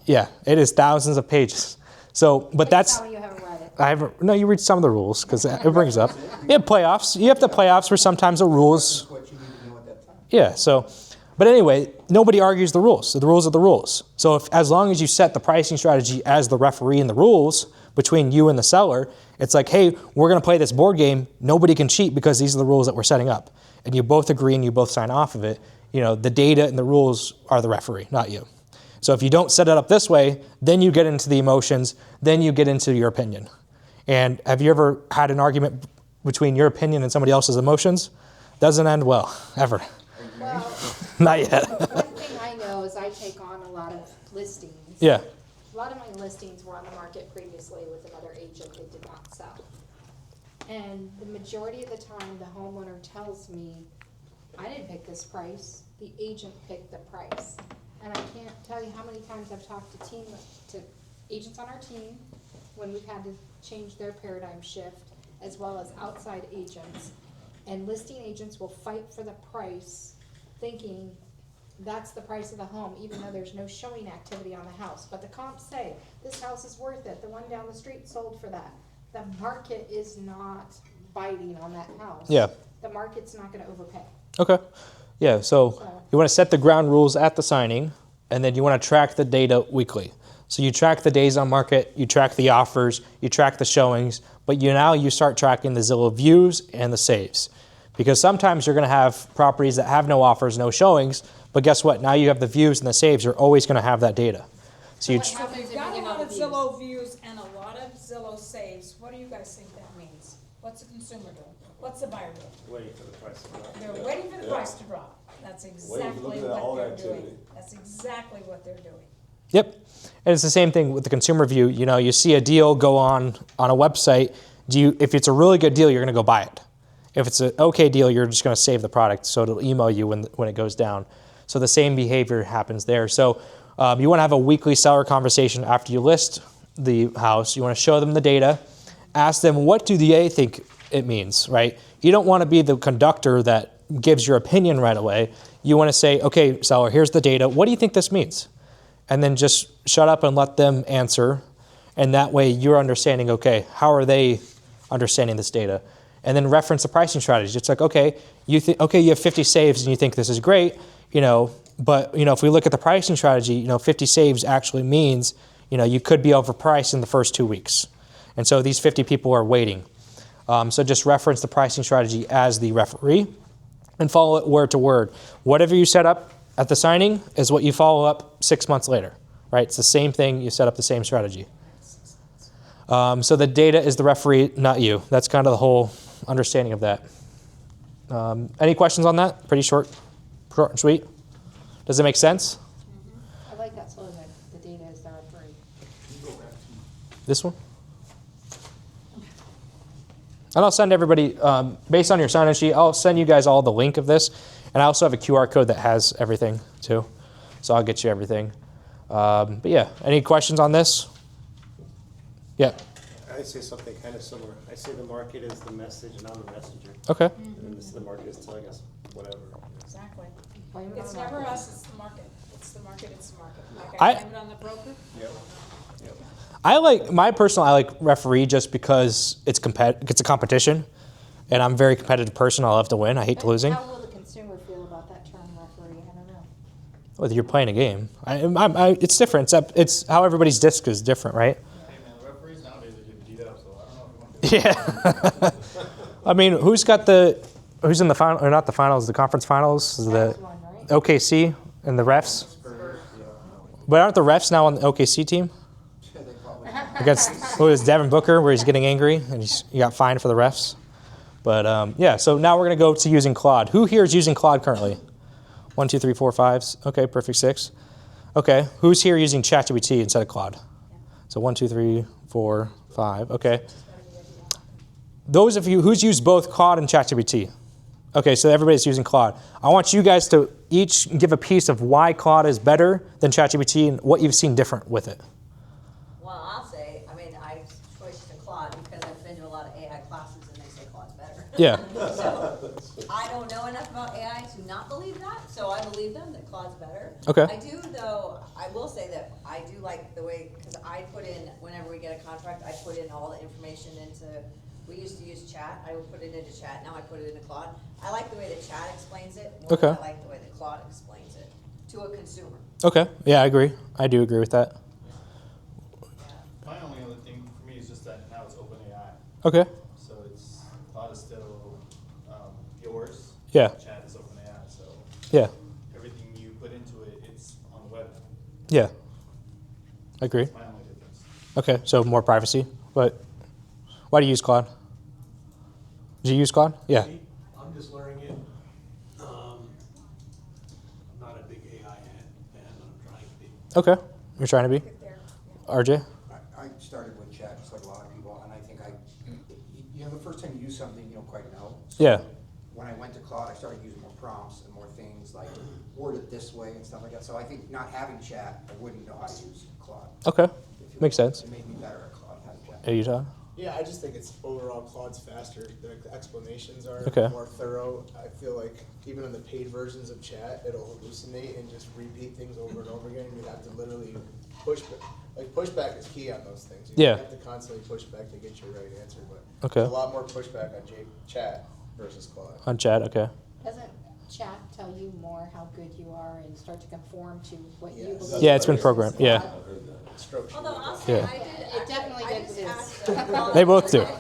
Yeah, it is thousands of pages. So, but that's... Tell me you haven't read it. No, you read some of the rules because it brings up. You have playoffs. You have the playoffs where sometimes the rules... What you need to know at that time. Yeah, so... But anyway, nobody argues the rules. So the rules are the rules. So as long as you set the pricing strategy as the referee in the rules between you and the seller, it's like, hey, we're going to play this board game. Nobody can cheat because these are the rules that we're setting up. And you both agree and you both sign off of it. You know, the data and the rules are the referee, not you. So if you don't set it up this way, then you get into the emotions, then you get into your opinion. And have you ever had an argument between your opinion and somebody else's emotions? Doesn't end well, ever. Well, Not yet. one thing I know is I take on a lot of listings. Yeah. A lot of my listings were on the market previously with another agent that did not sell. And the majority of the time, the homeowner tells me, I didn't pick this price, the agent picked the price. And I can't tell you how many times I've talked to agents on our team when we've had to change their paradigm shift, as well as outside agents. And listing agents will fight for the price, thinking that's the price of the home, even though there's no showing activity on the house. But the comps say, this house is worth it, the one down the street sold for that. The market is not biting on that house. Yeah. The market's not gonna overpay. Okay. Yeah, so you want to set the ground rules at the signing, and then you want to track the data weekly. So you track the days on market, you track the offers, you track the showings, but you start tracking the Zillow views and the saves. Because sometimes you're going to have properties that have no offers, no showings, but guess what? Now you have the views and the saves. You're always going to have that data. So you What So happens they've if you got a get lot all of the views? Zillow views and a lot of Zillow saves. What do you guys think that means? What's the consumer doing? What's the buyer doing? Waiting for the price to drop. They're waiting for the price to drop. That's exactly looking at all what they're activity. doing. That's exactly what they're doing. Yep. And it's the same thing with the consumer view. You know, you see a deal go on a website. If it's a really good deal, you're going to go buy it. If it's an okay deal, you're just going to save the product, so it'll email you when it goes down. So the same behavior happens there. So you want to have a weekly seller conversation after you list the house. You want to show them the data, ask them, what do they think it means, right? You don't want to be the conductor that gives your opinion right away. You want to say, okay, seller, here's the data. What do you think this means? And then just shut up and let them answer. And that way you're understanding, okay, how are they understanding this data? And then reference the pricing strategy. It's like, okay, you have 50 saves and you think this is great, but if we look at the pricing strategy, 50 saves actually means, you could be overpriced in the first 2 weeks. And so these 50 people are waiting. So just reference the pricing strategy as the referee and follow it word to word. Whatever you set up at the signing is what you follow up 6 months later, right? It's the same thing, you set up the same strategy. So the data is the referee, not you. That's kind of the whole understanding of that. Any questions on that? Pretty short and sweet. Does it make sense? I like that slogan, the data is the referee. This one? And I'll send everybody, based on your sign-in sheet, I'll send you guys all the link of this. And I also have a QR code that has everything too. So I'll get you everything. But yeah, any questions on this? Yeah. I say something kind of similar. I say the market is the message and I'm the messenger. Okay. And the market is telling us whatever. Exactly. Blame it It's on the never market. us, it's the market. It's the market, it's the market. Like I- I blame it on the broker. I like referee just because it's a competition, and I'm a very competitive person. I love to win. I hate But losing. How will the consumer feel about that term referee? I don't know. Whether you're playing a game, it's different. It's how everybody's disc is different, right? Hey man, referees nowadays are getting beat up, so I don't know if you want to. Yeah. I mean, who's in the final, or not the finals, the conference finals? The That's one, right? OKC and the refs. But aren't the refs now on the OKC team? Yeah, they probably. Against, who is Devin Booker, where he's getting angry and he got fined for the refs. But yeah, so now we're going to go to using Claude. Who here is using Claude currently? 1, 2, 3, 4, 5. Okay, perfect, 6. Okay, who's here using ChatGPT instead of Claude? So 1, 2, 3, 4, 5. Okay. Those of you who's used both Claude and ChatGPT. Okay, so everybody's using Claude. I want you guys to each give a piece of why Claude is better than ChatGPT and what you've seen different with it. Well, I'll say, I switched to Claude because I've been to a lot of AI classes and they say Claude's better. Yeah. So, I don't know enough about AI to not believe that, so I believe them that Claude's better. Okay. I do, though, I will say that I do like the way, because I put in, whenever we get a contract, I put in all the information into, we used to use chat, I would put it into chat, now I put it into Claude. I like the way that chat explains it more than I like the way that Claude explains it to a consumer. Okay, yeah, I agree. I do agree with that. My only other thing for me is just that now it's OpenAI, Okay, so it's, Claude is still, yours. Yeah. Chat is OpenAI, so yeah, everything you put into it, it's on the web. yeah. I agree. That's my only difference. Okay, so more privacy, but why do you use Claude? Did you use Claude? Yeah. I'm just learning it. I'm not a big AI fan, but I'm trying to be. Okay, you're trying to be? RJ? I started with chat, just like a lot of people, and I think the first time you use something, you don't quite know. So Yeah. when I went to Claude, I started using more prompts and more things like word it this way and stuff like that. So I think not having chat, I wouldn't know how to use Claude. Okay, If you makes will. sense. It made me better at Claude having chat. Hey, you Todd? Yeah, I just think it's overall Claude's faster. The explanations are Okay. more thorough. I feel like even in the paid versions of chat, it'll hallucinate and just repeat things over and over again. You have to literally pushback is key on those things. You Yeah. have to constantly push back to get your right answer, but Okay. there's a lot more pushback on chat versus Claude. On chat, okay. Doesn't chat tell you more how good you are and start to conform to what you Yes. believe? Yeah, it's been programmed, yeah. Stroke Although should be I'll good. say, Yeah. I did. It definitely I did just this. asked Claude They the both other do. day-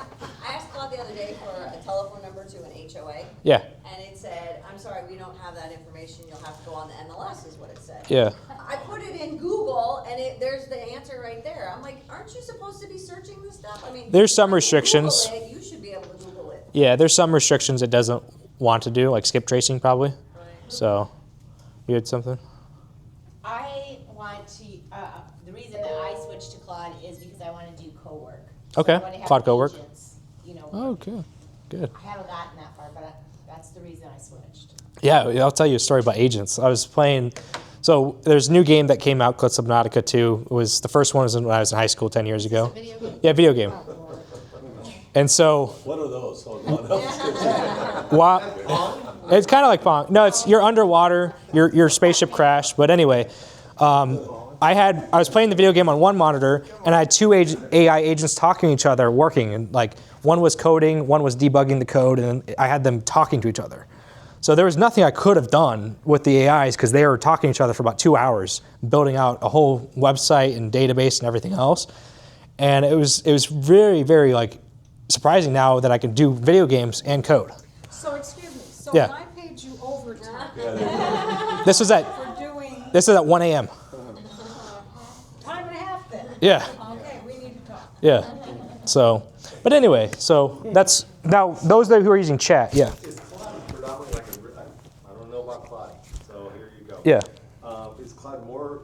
I asked Claude the other day for a telephone number to an HOA. Yeah, And it said, I'm sorry, we don't have that information, you'll have to go on the MLS, is what it said. yeah. I put it in Google, and there's the answer right there. I'm like, aren't you supposed to be searching this stuff? I mean, There's some if you restrictions. Google it, you should be able to Google it. Yeah, there's some restrictions it doesn't want to do, like skip tracing probably. Right. So, you had something? I want to, the reason that I switched to Claude is because I want to do co-work. Okay, So I want to have Claude co-work. agents, Oh, good, good. I haven't gotten that far, but that's the reason I switched. Yeah, I'll tell you a story about agents. I was playing, so there's a new game that came out called Subnautica 2. It was, the first one was when I was in high school 10 years ago. Video game? Yeah, video game. And so, What are those? Oh, no, it's kind of like Pong. No, it's, you're underwater, your spaceship crashed, but anyway, I I was playing the video game on one monitor, and I had two AI agents talking to each other, working, and like one was coding, one was debugging the code, and I had them talking to each other. So there was nothing I could have done with the AIs because they were talking to each other for about 2 hours, building out a whole website and database and everything else. And it was very, very like surprising now that I can do video games and code. So, excuse me, so Yeah. when I paid you overtime This was at for doing 1 a.m. time and a half then? Yeah. Okay, we need to talk. Yeah. So, but anyway, so that's now those who are using chat. Yeah. Is Claude predominantly like I don't know about Claude, so here you go. Yeah. Is Claude more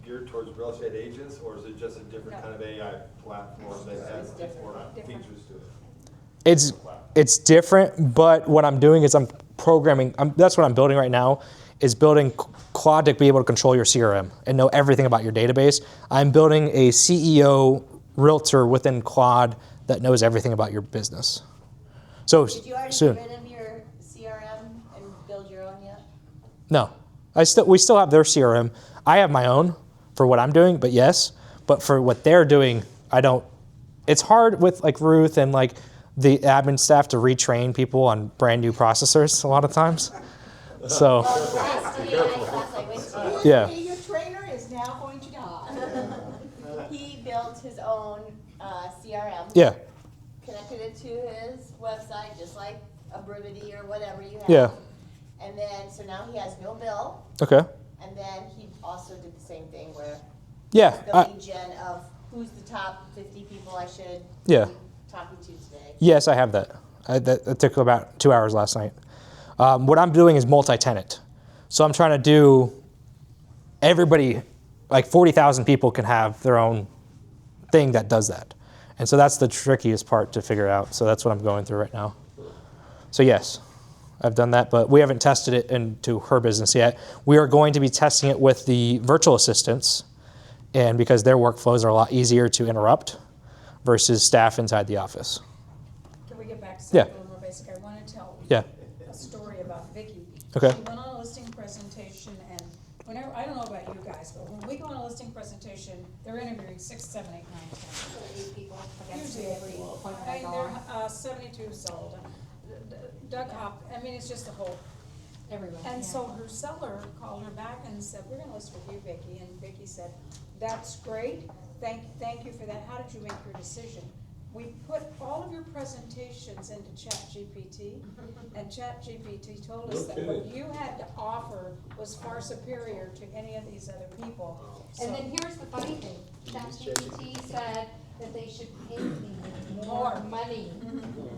geared towards real estate agents, or is it just a different kind of AI platform that has more features to it? It's different, but what I'm doing is I'm programming. That's what I'm building right now, is building Claude to be able to control your CRM and know everything about your database. I'm building a CEO realtor within Claude that knows everything about your business. So Did you already soon. get rid of your CRM and build your own yet? No, we still have their CRM. I have my own for what I'm doing, but yes. But for what they're doing, I don't. It's hard with like Ruth and like the admin staff to retrain people on brand new processors a lot of times. So yeah. Your trainer is now going to die. He built his own CRM. Yeah. Connected it to his website, just like a Brivity or whatever you have. Yeah. And then, so now he has no bill. Okay. And then he also did the same thing where Yeah. the lead gen of who's the top 50 people I should Yeah. be talking to today. Yes, I have that. That took about 2 hours last night. What I'm doing is multi-tenant. So I'm trying to do everybody, like 40,000 people can have their own thing that does that. And so that's the trickiest part to figure out. So that's what I'm going through right now. So yes, I've done that, but we haven't tested it into her business yet. We are going to be testing it with the virtual assistants, and because their workflows are a lot easier to interrupt versus staff inside the office. Can we get back to Yeah. something a little more basic? I want to tell Yeah. a story about Vicky. Okay. She went on a listing presentation, and whenever, I don't know about you guys, but when we go on a listing presentation, they're interviewing 6, 7, 8, 9, 10. 8 people. Usually every appointment I mean, they're 72 sold. Doug Hop, I mean, it's just a whole. Everyone. And yeah. so her seller called her back and said, we're gonna list with you, Vicky, and Vicky said, that's great, thank you for that, how did you make your decision? We put all of your presentations into ChatGPT, and ChatGPT told us that what you had to offer was far superior to any of these other people. And then here's the funny thing, ChatGPT said that they should pay me more money.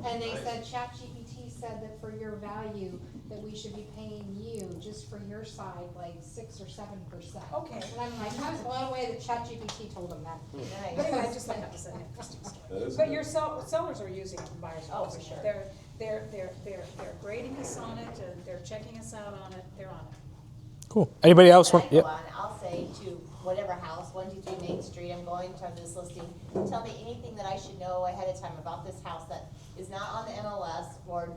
And they said, ChatGPT said that for your value, that we should be paying you just for your side, like 6 or 7%. Okay. And I'm like, I was blown away that ChatGPT told them that. But anyway, I just thought that was an interesting That story. is But good. your sellers are using it, and buyers are Oh, using for sure. it. They're grading us on it, and they're checking us out on it, they're on it. Cool. Anybody else When want? I go Yep. on, I'll say to whatever house, 123 Main Street, I'm going to this listing, tell me anything that I should know ahead of time about this house that is not on the MLS or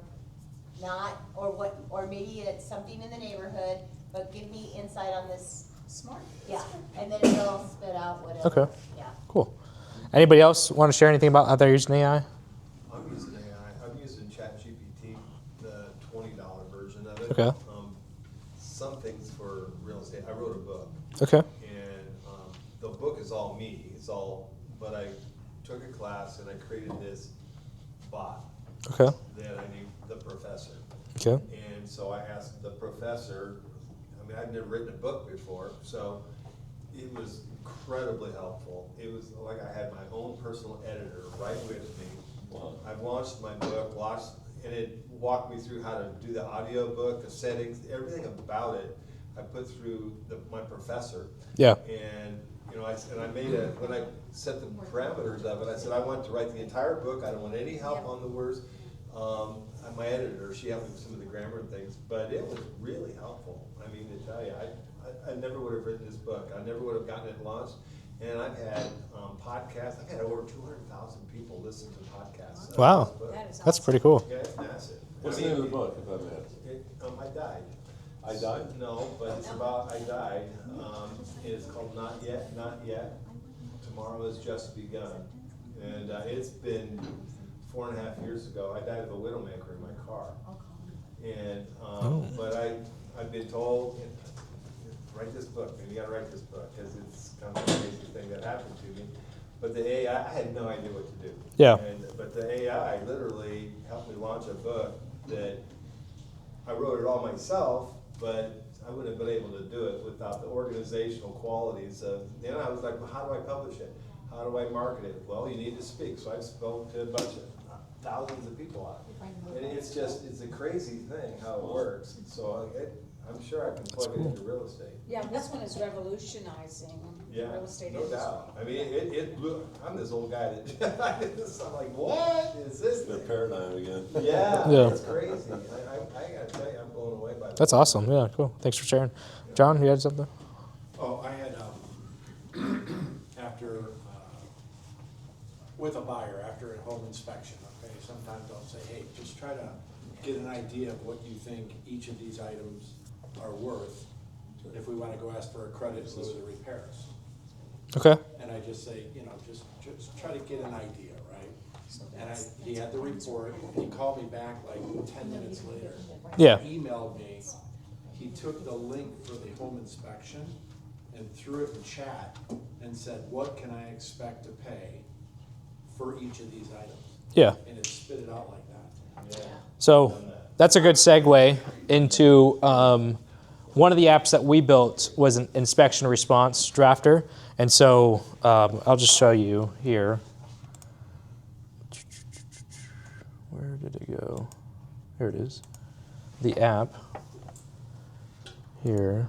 not, or what, or maybe it's something in the neighborhood, but give me insight on this. Smart. Yeah, and then it'll spit out whatever. Okay. Yeah. Cool. Anybody else want to share anything about how they're using AI? I'm using AI. I'm using ChatGPT, the $20 version of it. Okay. Some things for real estate. I wrote a book. Okay. And the book is all me. But I took a class and I created this bot Okay. that I named the professor. Okay. And so I asked the professor, I mean, I'd never written a book before, so it was incredibly helpful. It was like I had my own personal editor right with me. Wow. I've launched my book, and it walked me through how to do the audio book, the settings, everything about it. I put through my professor. Yeah. And I made when I set the parameters of it, I said I want to write the entire book. I don't want any help on the words. My editor, she helped me with some of the grammar and things, but it was really helpful. I mean, to tell you, I never would have written this book. I never would have gotten it launched. And I've had podcasts. I've had over 200,000 people listen to podcasts. Wow. That is That's pretty cool. Yeah, it's massive. What's I the mean, name of the book, if I may ask? I died. I died? No, but it's about I died. It's called Not Yet, Not Yet. Tomorrow has just begun. And it's been 4.5 years ago. I died of a widowmaker in my car. And, but I've been told, write this book, and you gotta write this book, because it's kind of a crazy thing that happened to me. But the AI, I had no idea what to do. Yeah. But the AI literally helped me launch a book that I wrote it all myself, but I wouldn't have been able to do it without the organizational qualities of, then I was like, well, how do I publish it? How do I market it? Well, you need to speak. So I spoke to a bunch of thousands of people out. And it's just, it's a crazy thing how it works. So I'm sure I can plug it into real estate. Yeah, this one is revolutionizing Yeah, real estate no industry. doubt. I mean, it blew, I'm this old guy that, I'm like, what is this The thing? paradigm again. Yeah, Yeah. it's crazy. I gotta tell you, I'm blown away by that. That's awesome. Yeah, cool. Thanks for sharing. John, you had something? Oh, I had, after, with a buyer, after a home inspection, okay, sometimes I'll say, hey, just try to get an idea of what you think each of these items are worth, if we wanna go ask for a credit in lieu of the repairs. Okay. And I just say, you know, just try to get an idea, right? And he had the report, and he called me back like 10 minutes later. Yeah. He emailed me, he took the link for the home inspection and threw it in chat and said, what can I expect to pay for each of these items? Yeah. And it spit it out like that. Yeah. So that's a good segue into one of the apps that we built was an inspection response drafter. And so I'll just show you here. Where did it go? Here it is. The app here.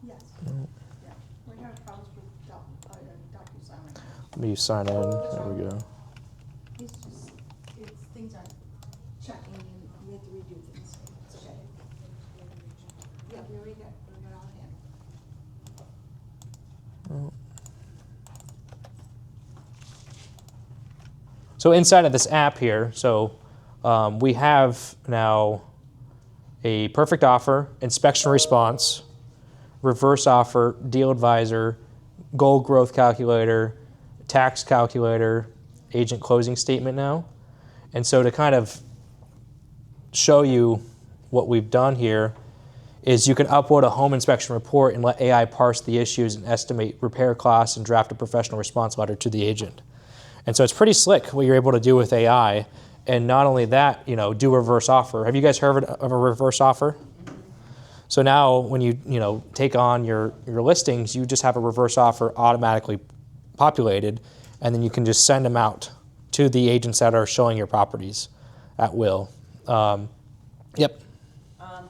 Yes. Yeah. We have problems with DocuSign. Let me sign in. There we go. It's just, things aren't checking and we have to redo things. It's okay. Yeah, we already got it all in. So inside of this app here, we have now a perfect offer, inspection response, reverse offer, deal advisor, goal growth calculator, tax calculator, agent closing statement now. And so to kind of show you what we've done here is you can upload a home inspection report and let AI parse the issues and estimate repair costs and draft a professional response letter to the agent. And so it's pretty slick what you're able to do with AI. And not only that, do a reverse offer. Have you guys heard of a reverse offer? So now when you take on your listings, you just have a reverse offer automatically populated, and then you can just send them out to the agents that are showing your properties at will. Yep. On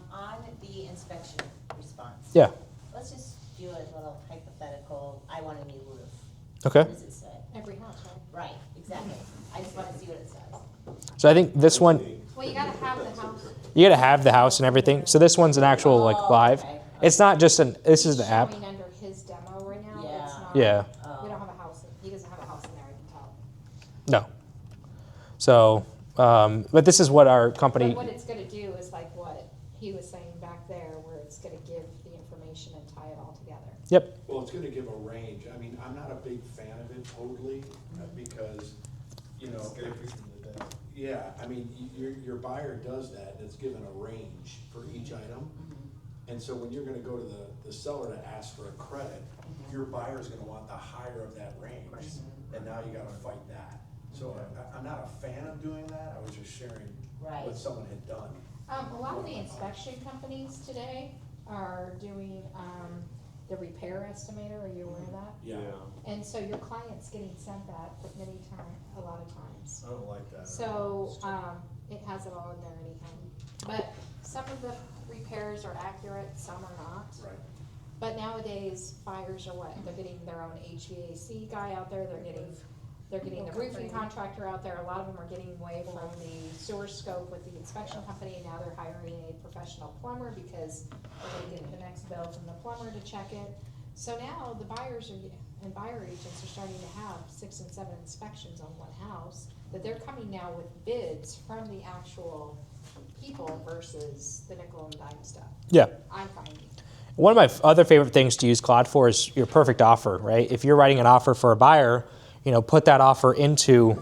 the inspection response. Yeah. Let's just do a little hypothetical, I want a new roof. Okay. What does it say? Every house, right? Right, exactly. I just want to see what it says. So I think this one, Well, you gotta have the house. you got to have the house and everything. So this one's an actual live. okay. It's not just this is the He's app. showing under his demo right now. Yeah. It's not, Yeah. We don't have a house, he doesn't have a house in there, I can tell. No. So, but this is what our company. But what it's gonna do is like what he was saying back there, where it's gonna give the information and tie it all together. Yep. Well, it's gonna give a range. I mean, I'm not a big fan of it totally, because, yeah, I mean, your buyer does that, and it's given a range for each item. And so when you're gonna go to the seller to ask for a credit, your buyer's gonna want the higher of that range, and now you gotta fight that. So I'm not a fan of doing that, I was just sharing Right. what someone had done. A lot of the inspection companies today are doing, the repair estimator, are you aware of that? Yeah. And so your client's getting sent that a lot of times. I don't like that. So, it has it all in there anyhow. But some of the repairs are accurate, some are not. Right. But nowadays, buyers are what? They're getting their own HVAC guy out there, they're getting the roofing contractor out there. A lot of them are getting away from the sewer scope with the inspection company, and now they're hiring a professional plumber because they're gonna get the next bill from the plumber to check it. So now the buyers and buyer agents are starting to have 6 and 7 inspections on one house, that they're coming now with bids from the actual people versus the nickel and dime stuff. Yeah. I'm finding. One of my other favorite things to use Claude for is your perfect offer, right? If you're writing an offer for a buyer, put that offer into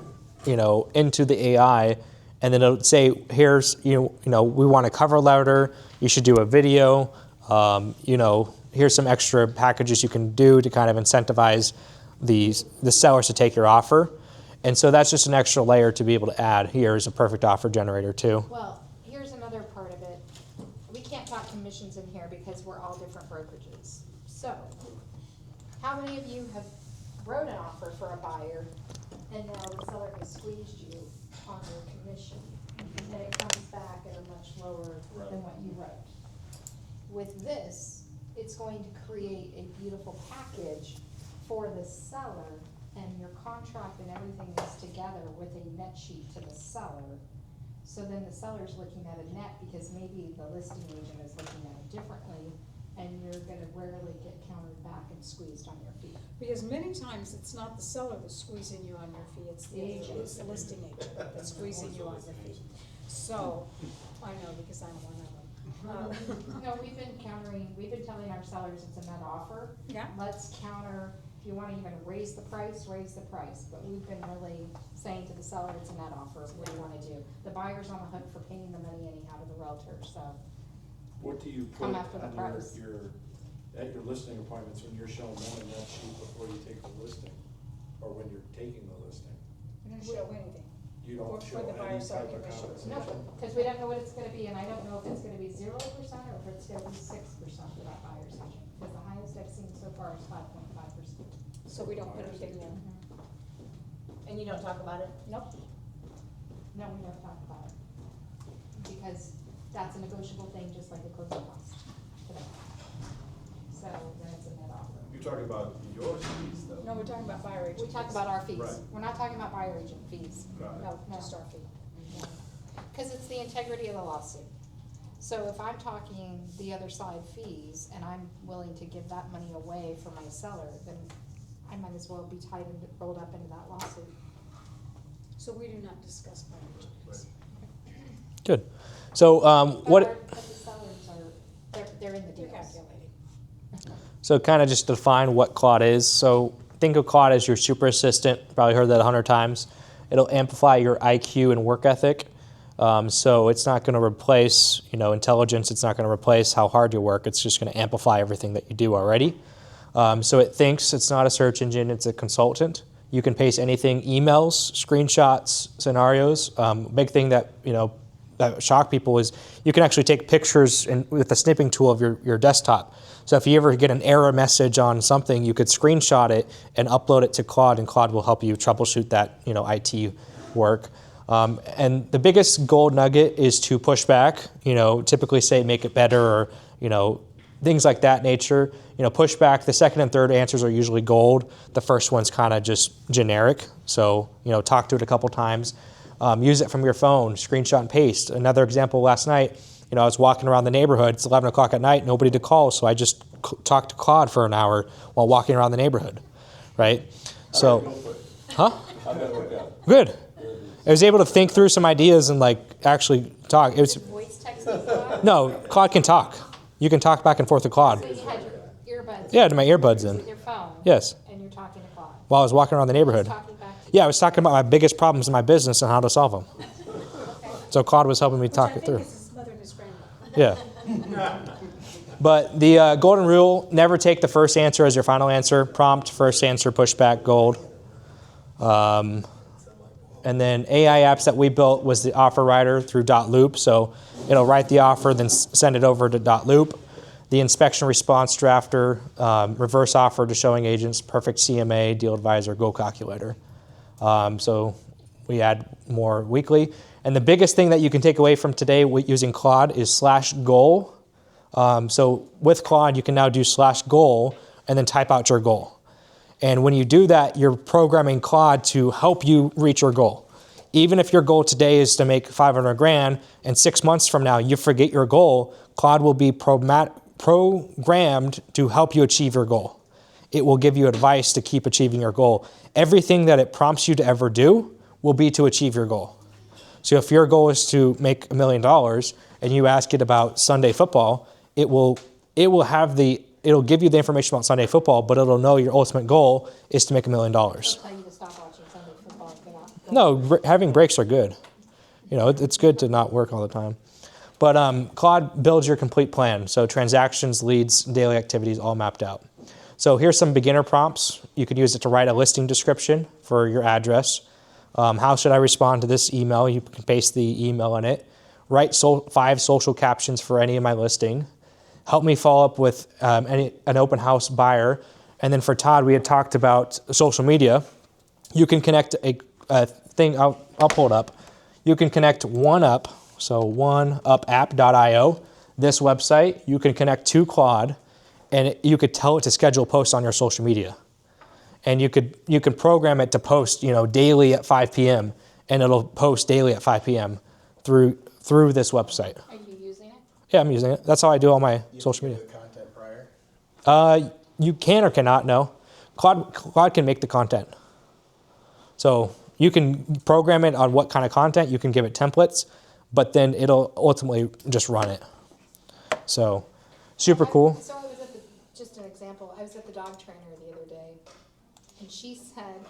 the AI, and then it'll say, here's, we want a cover letter, you should do a video, here's some extra packages you can do to kind of incentivize the sellers to take your offer. And so that's just an extra layer to be able to add. Here's a perfect offer generator too. Well, here's another part of it. We can't talk commissions in here because we're all different brokerages. So, how many of you have wrote an offer for a buyer and now the seller has squeezed you on your commission and it comes back at a much lower than what you wrote? With this, it's going to create a beautiful package for the seller, and your contract and everything is together with a net sheet to the seller. So then the seller's looking at a net because maybe the listing agent is looking at it differently, and you're gonna rarely get countered back and squeezed on your fee. Because many times it's not the seller that's squeezing you on your fee, it's the agent, it's the listing agent that's squeezing you on your fee. So, I know because I'm one of them. No, we've been telling our sellers it's a net offer. Yeah. Let's counter, if you wanna even raise the price, but we've been really saying to the seller, it's a net offer, what do you wanna do? The buyer's on the hook for paying the money anyhow to the realtor, so. What do you put Come after the on price. at your listing appointments when you're showing them a net sheet before you take the listing? Or when you're taking the listing? We don't show anything. You don't For show the any buyer type seller of commission. No, compensation? because we don't know what it's gonna be, and I don't know if it's gonna be 0% or if it's gonna be 6% for that buyer's agent. Because the highest I've seen so far is 5.5%. So we don't put anything in. And you don't talk about it? Nope. No, we never talk about it. Because that's a negotiable thing, just like a closing cost today. So then it's a net offer. You're talking about your fees though. No, we're talking about buyer agent. We talk about our fees. Right. We're not talking about buyer agent fees. Got it. No, Just our fee. Because it's the integrity of the lawsuit. So if I'm talking the other side fees and I'm willing to give that money away for my seller, then I might as well be tied and rolled up into that lawsuit. So we do not discuss buyer agent fees. Good. So But the sellers are, they're in the They're deals. calculating. So kind of just define what Claude is. So think of Claude as your super assistant. Probably heard that 100 times. It'll amplify your IQ and work ethic. So it's not going to replace, intelligence. It's not going to replace how hard you work. It's just going to amplify everything that you do already. So it thinks it's not a search engine. It's a consultant. You can paste anything, emails, screenshots, scenarios. Big thing that, that shocked people is you can actually take pictures with the snipping tool of your desktop. So if you ever get an error message on something, you could screenshot it and upload it to Claude, and Claude will help you troubleshoot that, IT work. And the biggest gold nugget is to push back, typically say make it better or, things like that nature. Push back, the second and third answers are usually gold. The first one's kind of just generic. So, talk to it a couple times. Use it from your phone, screenshot and paste. Another example last night, I was walking around the neighborhood. It's 11 o'clock at night, nobody to call. So I just talked to Claude for an hour while walking around the neighborhood, right? So, huh? How'd that work out? Good. I was able to think through some ideas and actually talk. It was Voice texting Claude? no, Claude can talk. You can talk back and forth to Claude. So you had your earbuds? Yeah, I had my earbuds in. With your phone? Yes. And you're talking to Claude? While I was walking around the neighborhood. Talking back to Yeah, I was talking about my biggest problems in my business and how to solve them. So Claude was helping me talk it through. Which I think is his mother and his grandmother. Yeah. But the golden rule, never take the first answer as your final answer. Prompt, first answer, pushback, gold. And then AI apps that we built was the offer writer through .loop. So it'll write the offer, then send it over to .loop. The inspection response drafter, reverse offer to showing agents, perfect CMA, deal advisor, goal calculator. So we add more weekly. And the biggest thing that you can take away from today using Claude is /goal. So with Claude, you can now do /goal and then type out your goal. And when you do that, you're programming Claude to help you reach your goal. Even if your goal today is to make $500,000 and 6 months from now you forget your goal, Claude will be programmed to help you achieve your goal. It will give you advice to keep achieving your goal. Everything that it prompts you to ever do will be to achieve your goal. So if your goal is to make $1 million and you ask it about Sunday football, it'll give you the information about Sunday football, but it'll know your ultimate goal is to make $1 million. Tell you to stop watching Sunday football and get out. No, having breaks are good. It's good to not work all the time. But Claude builds your complete plan. So transactions, leads, daily activities, all mapped out. So here's some beginner prompts. You could use it to write a listing description for your address. How should I respond to this email? You can paste the email in it. Write 5 social captions for any of my listing. Help me follow up with an open house buyer. And then for Todd, we had talked about social media. You can connect a thing, I'll pull it up. You can connect OneUp, so oneupapp.io, this website. You can connect to Claude, and you could tell it to schedule posts on your social media. And you can program it to post, daily at 5 p.m. and it'll post daily at 5 p.m. through this website. Are you using it? Yeah, I'm using it. That's how I do all my social media. The content prior? You can or cannot, no. Claude can make the content. So you can program it on what kind of content. You can give it templates, but then it'll ultimately just run it. So super cool. So I was just an example, I was at the dog trainer the other day, and she said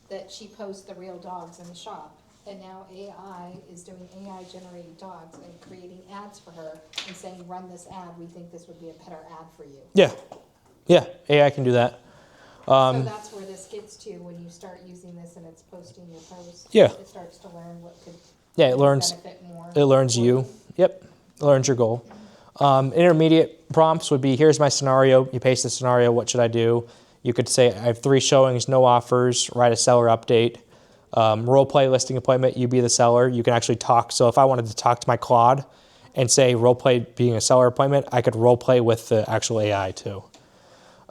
that she posts the real dogs in the shop. And now AI is doing AI-generated dogs and creating ads for her and saying, run this ad, we think this would be a better ad for you. Yeah, AI can do that. So that's where this gets to when you start using this and it's posting your posts. Yeah. It starts to learn what could It learns. benefit more. It learns you. Yep, it learns your goal. Intermediate prompts would be, here's my scenario. You paste the scenario. What should I do? You could say, I have 3 showings, no offers. Write a seller update. Role play listing appointment. You be the seller. You can actually talk. So if I wanted to talk to my Claude and say role play being a seller appointment, I could role play with the actual AI too.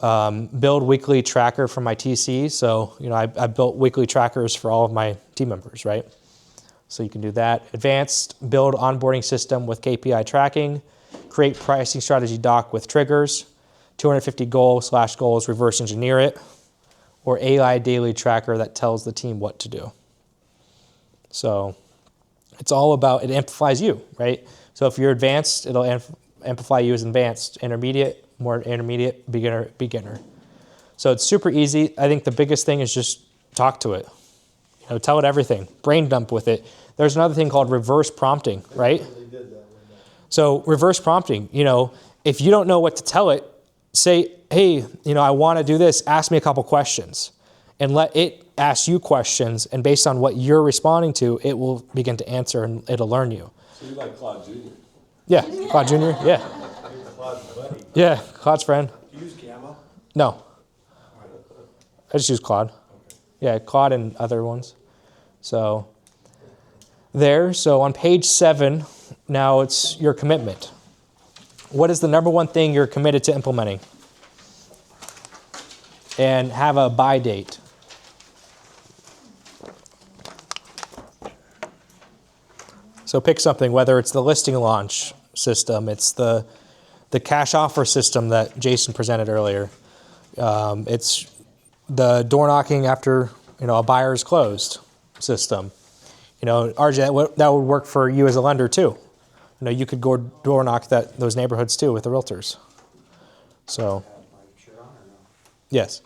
Build weekly tracker for my TC. So, I built weekly trackers for all of my team members, right? So you can do that. Advanced, build onboarding system with KPI tracking. Create pricing strategy doc with triggers. 250 goals, reverse engineer it. Or AI daily tracker that tells the team what to do. So it's all about, it amplifies you, right? So if you're advanced, it'll amplify you as advanced. Intermediate, more intermediate, beginner. So it's super easy. I think the biggest thing is just talk to it. Tell it everything. Brain dump with it. There's another thing called reverse prompting, right? So reverse prompting, if you don't know what to tell it, say, hey, I want to do this. Ask me a couple questions. And let it ask you questions. And based on what you're responding to, it will begin to answer and it'll learn you. So you like Claude Jr.? Yeah, Claude Jr., yeah. Claude's buddy. Yeah, Claude's friend. Do you use Gamma? No. I just use Claude. Yeah, Claude and other ones. So on page 7, now it's your commitment. What is the number one thing you're committed to implementing? And have a buy date. So pick something, whether it's the listing launch system, it's the cash offer system that Jason presented earlier. It's the door knocking after a buyer's closed system. RJ, that would work for you as a lender too. You could go door knock those neighborhoods too with the realtors. So, yes.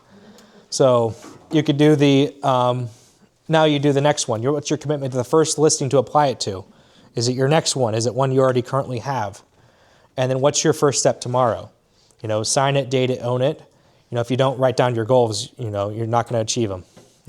So you could do now you do the next one. What's your commitment to the first listing to apply it to? Is it your next one? Is it one you already currently have? And then what's your first step tomorrow? Sign it, date it, own it. If you don't write down your goals, you're not going to achieve them.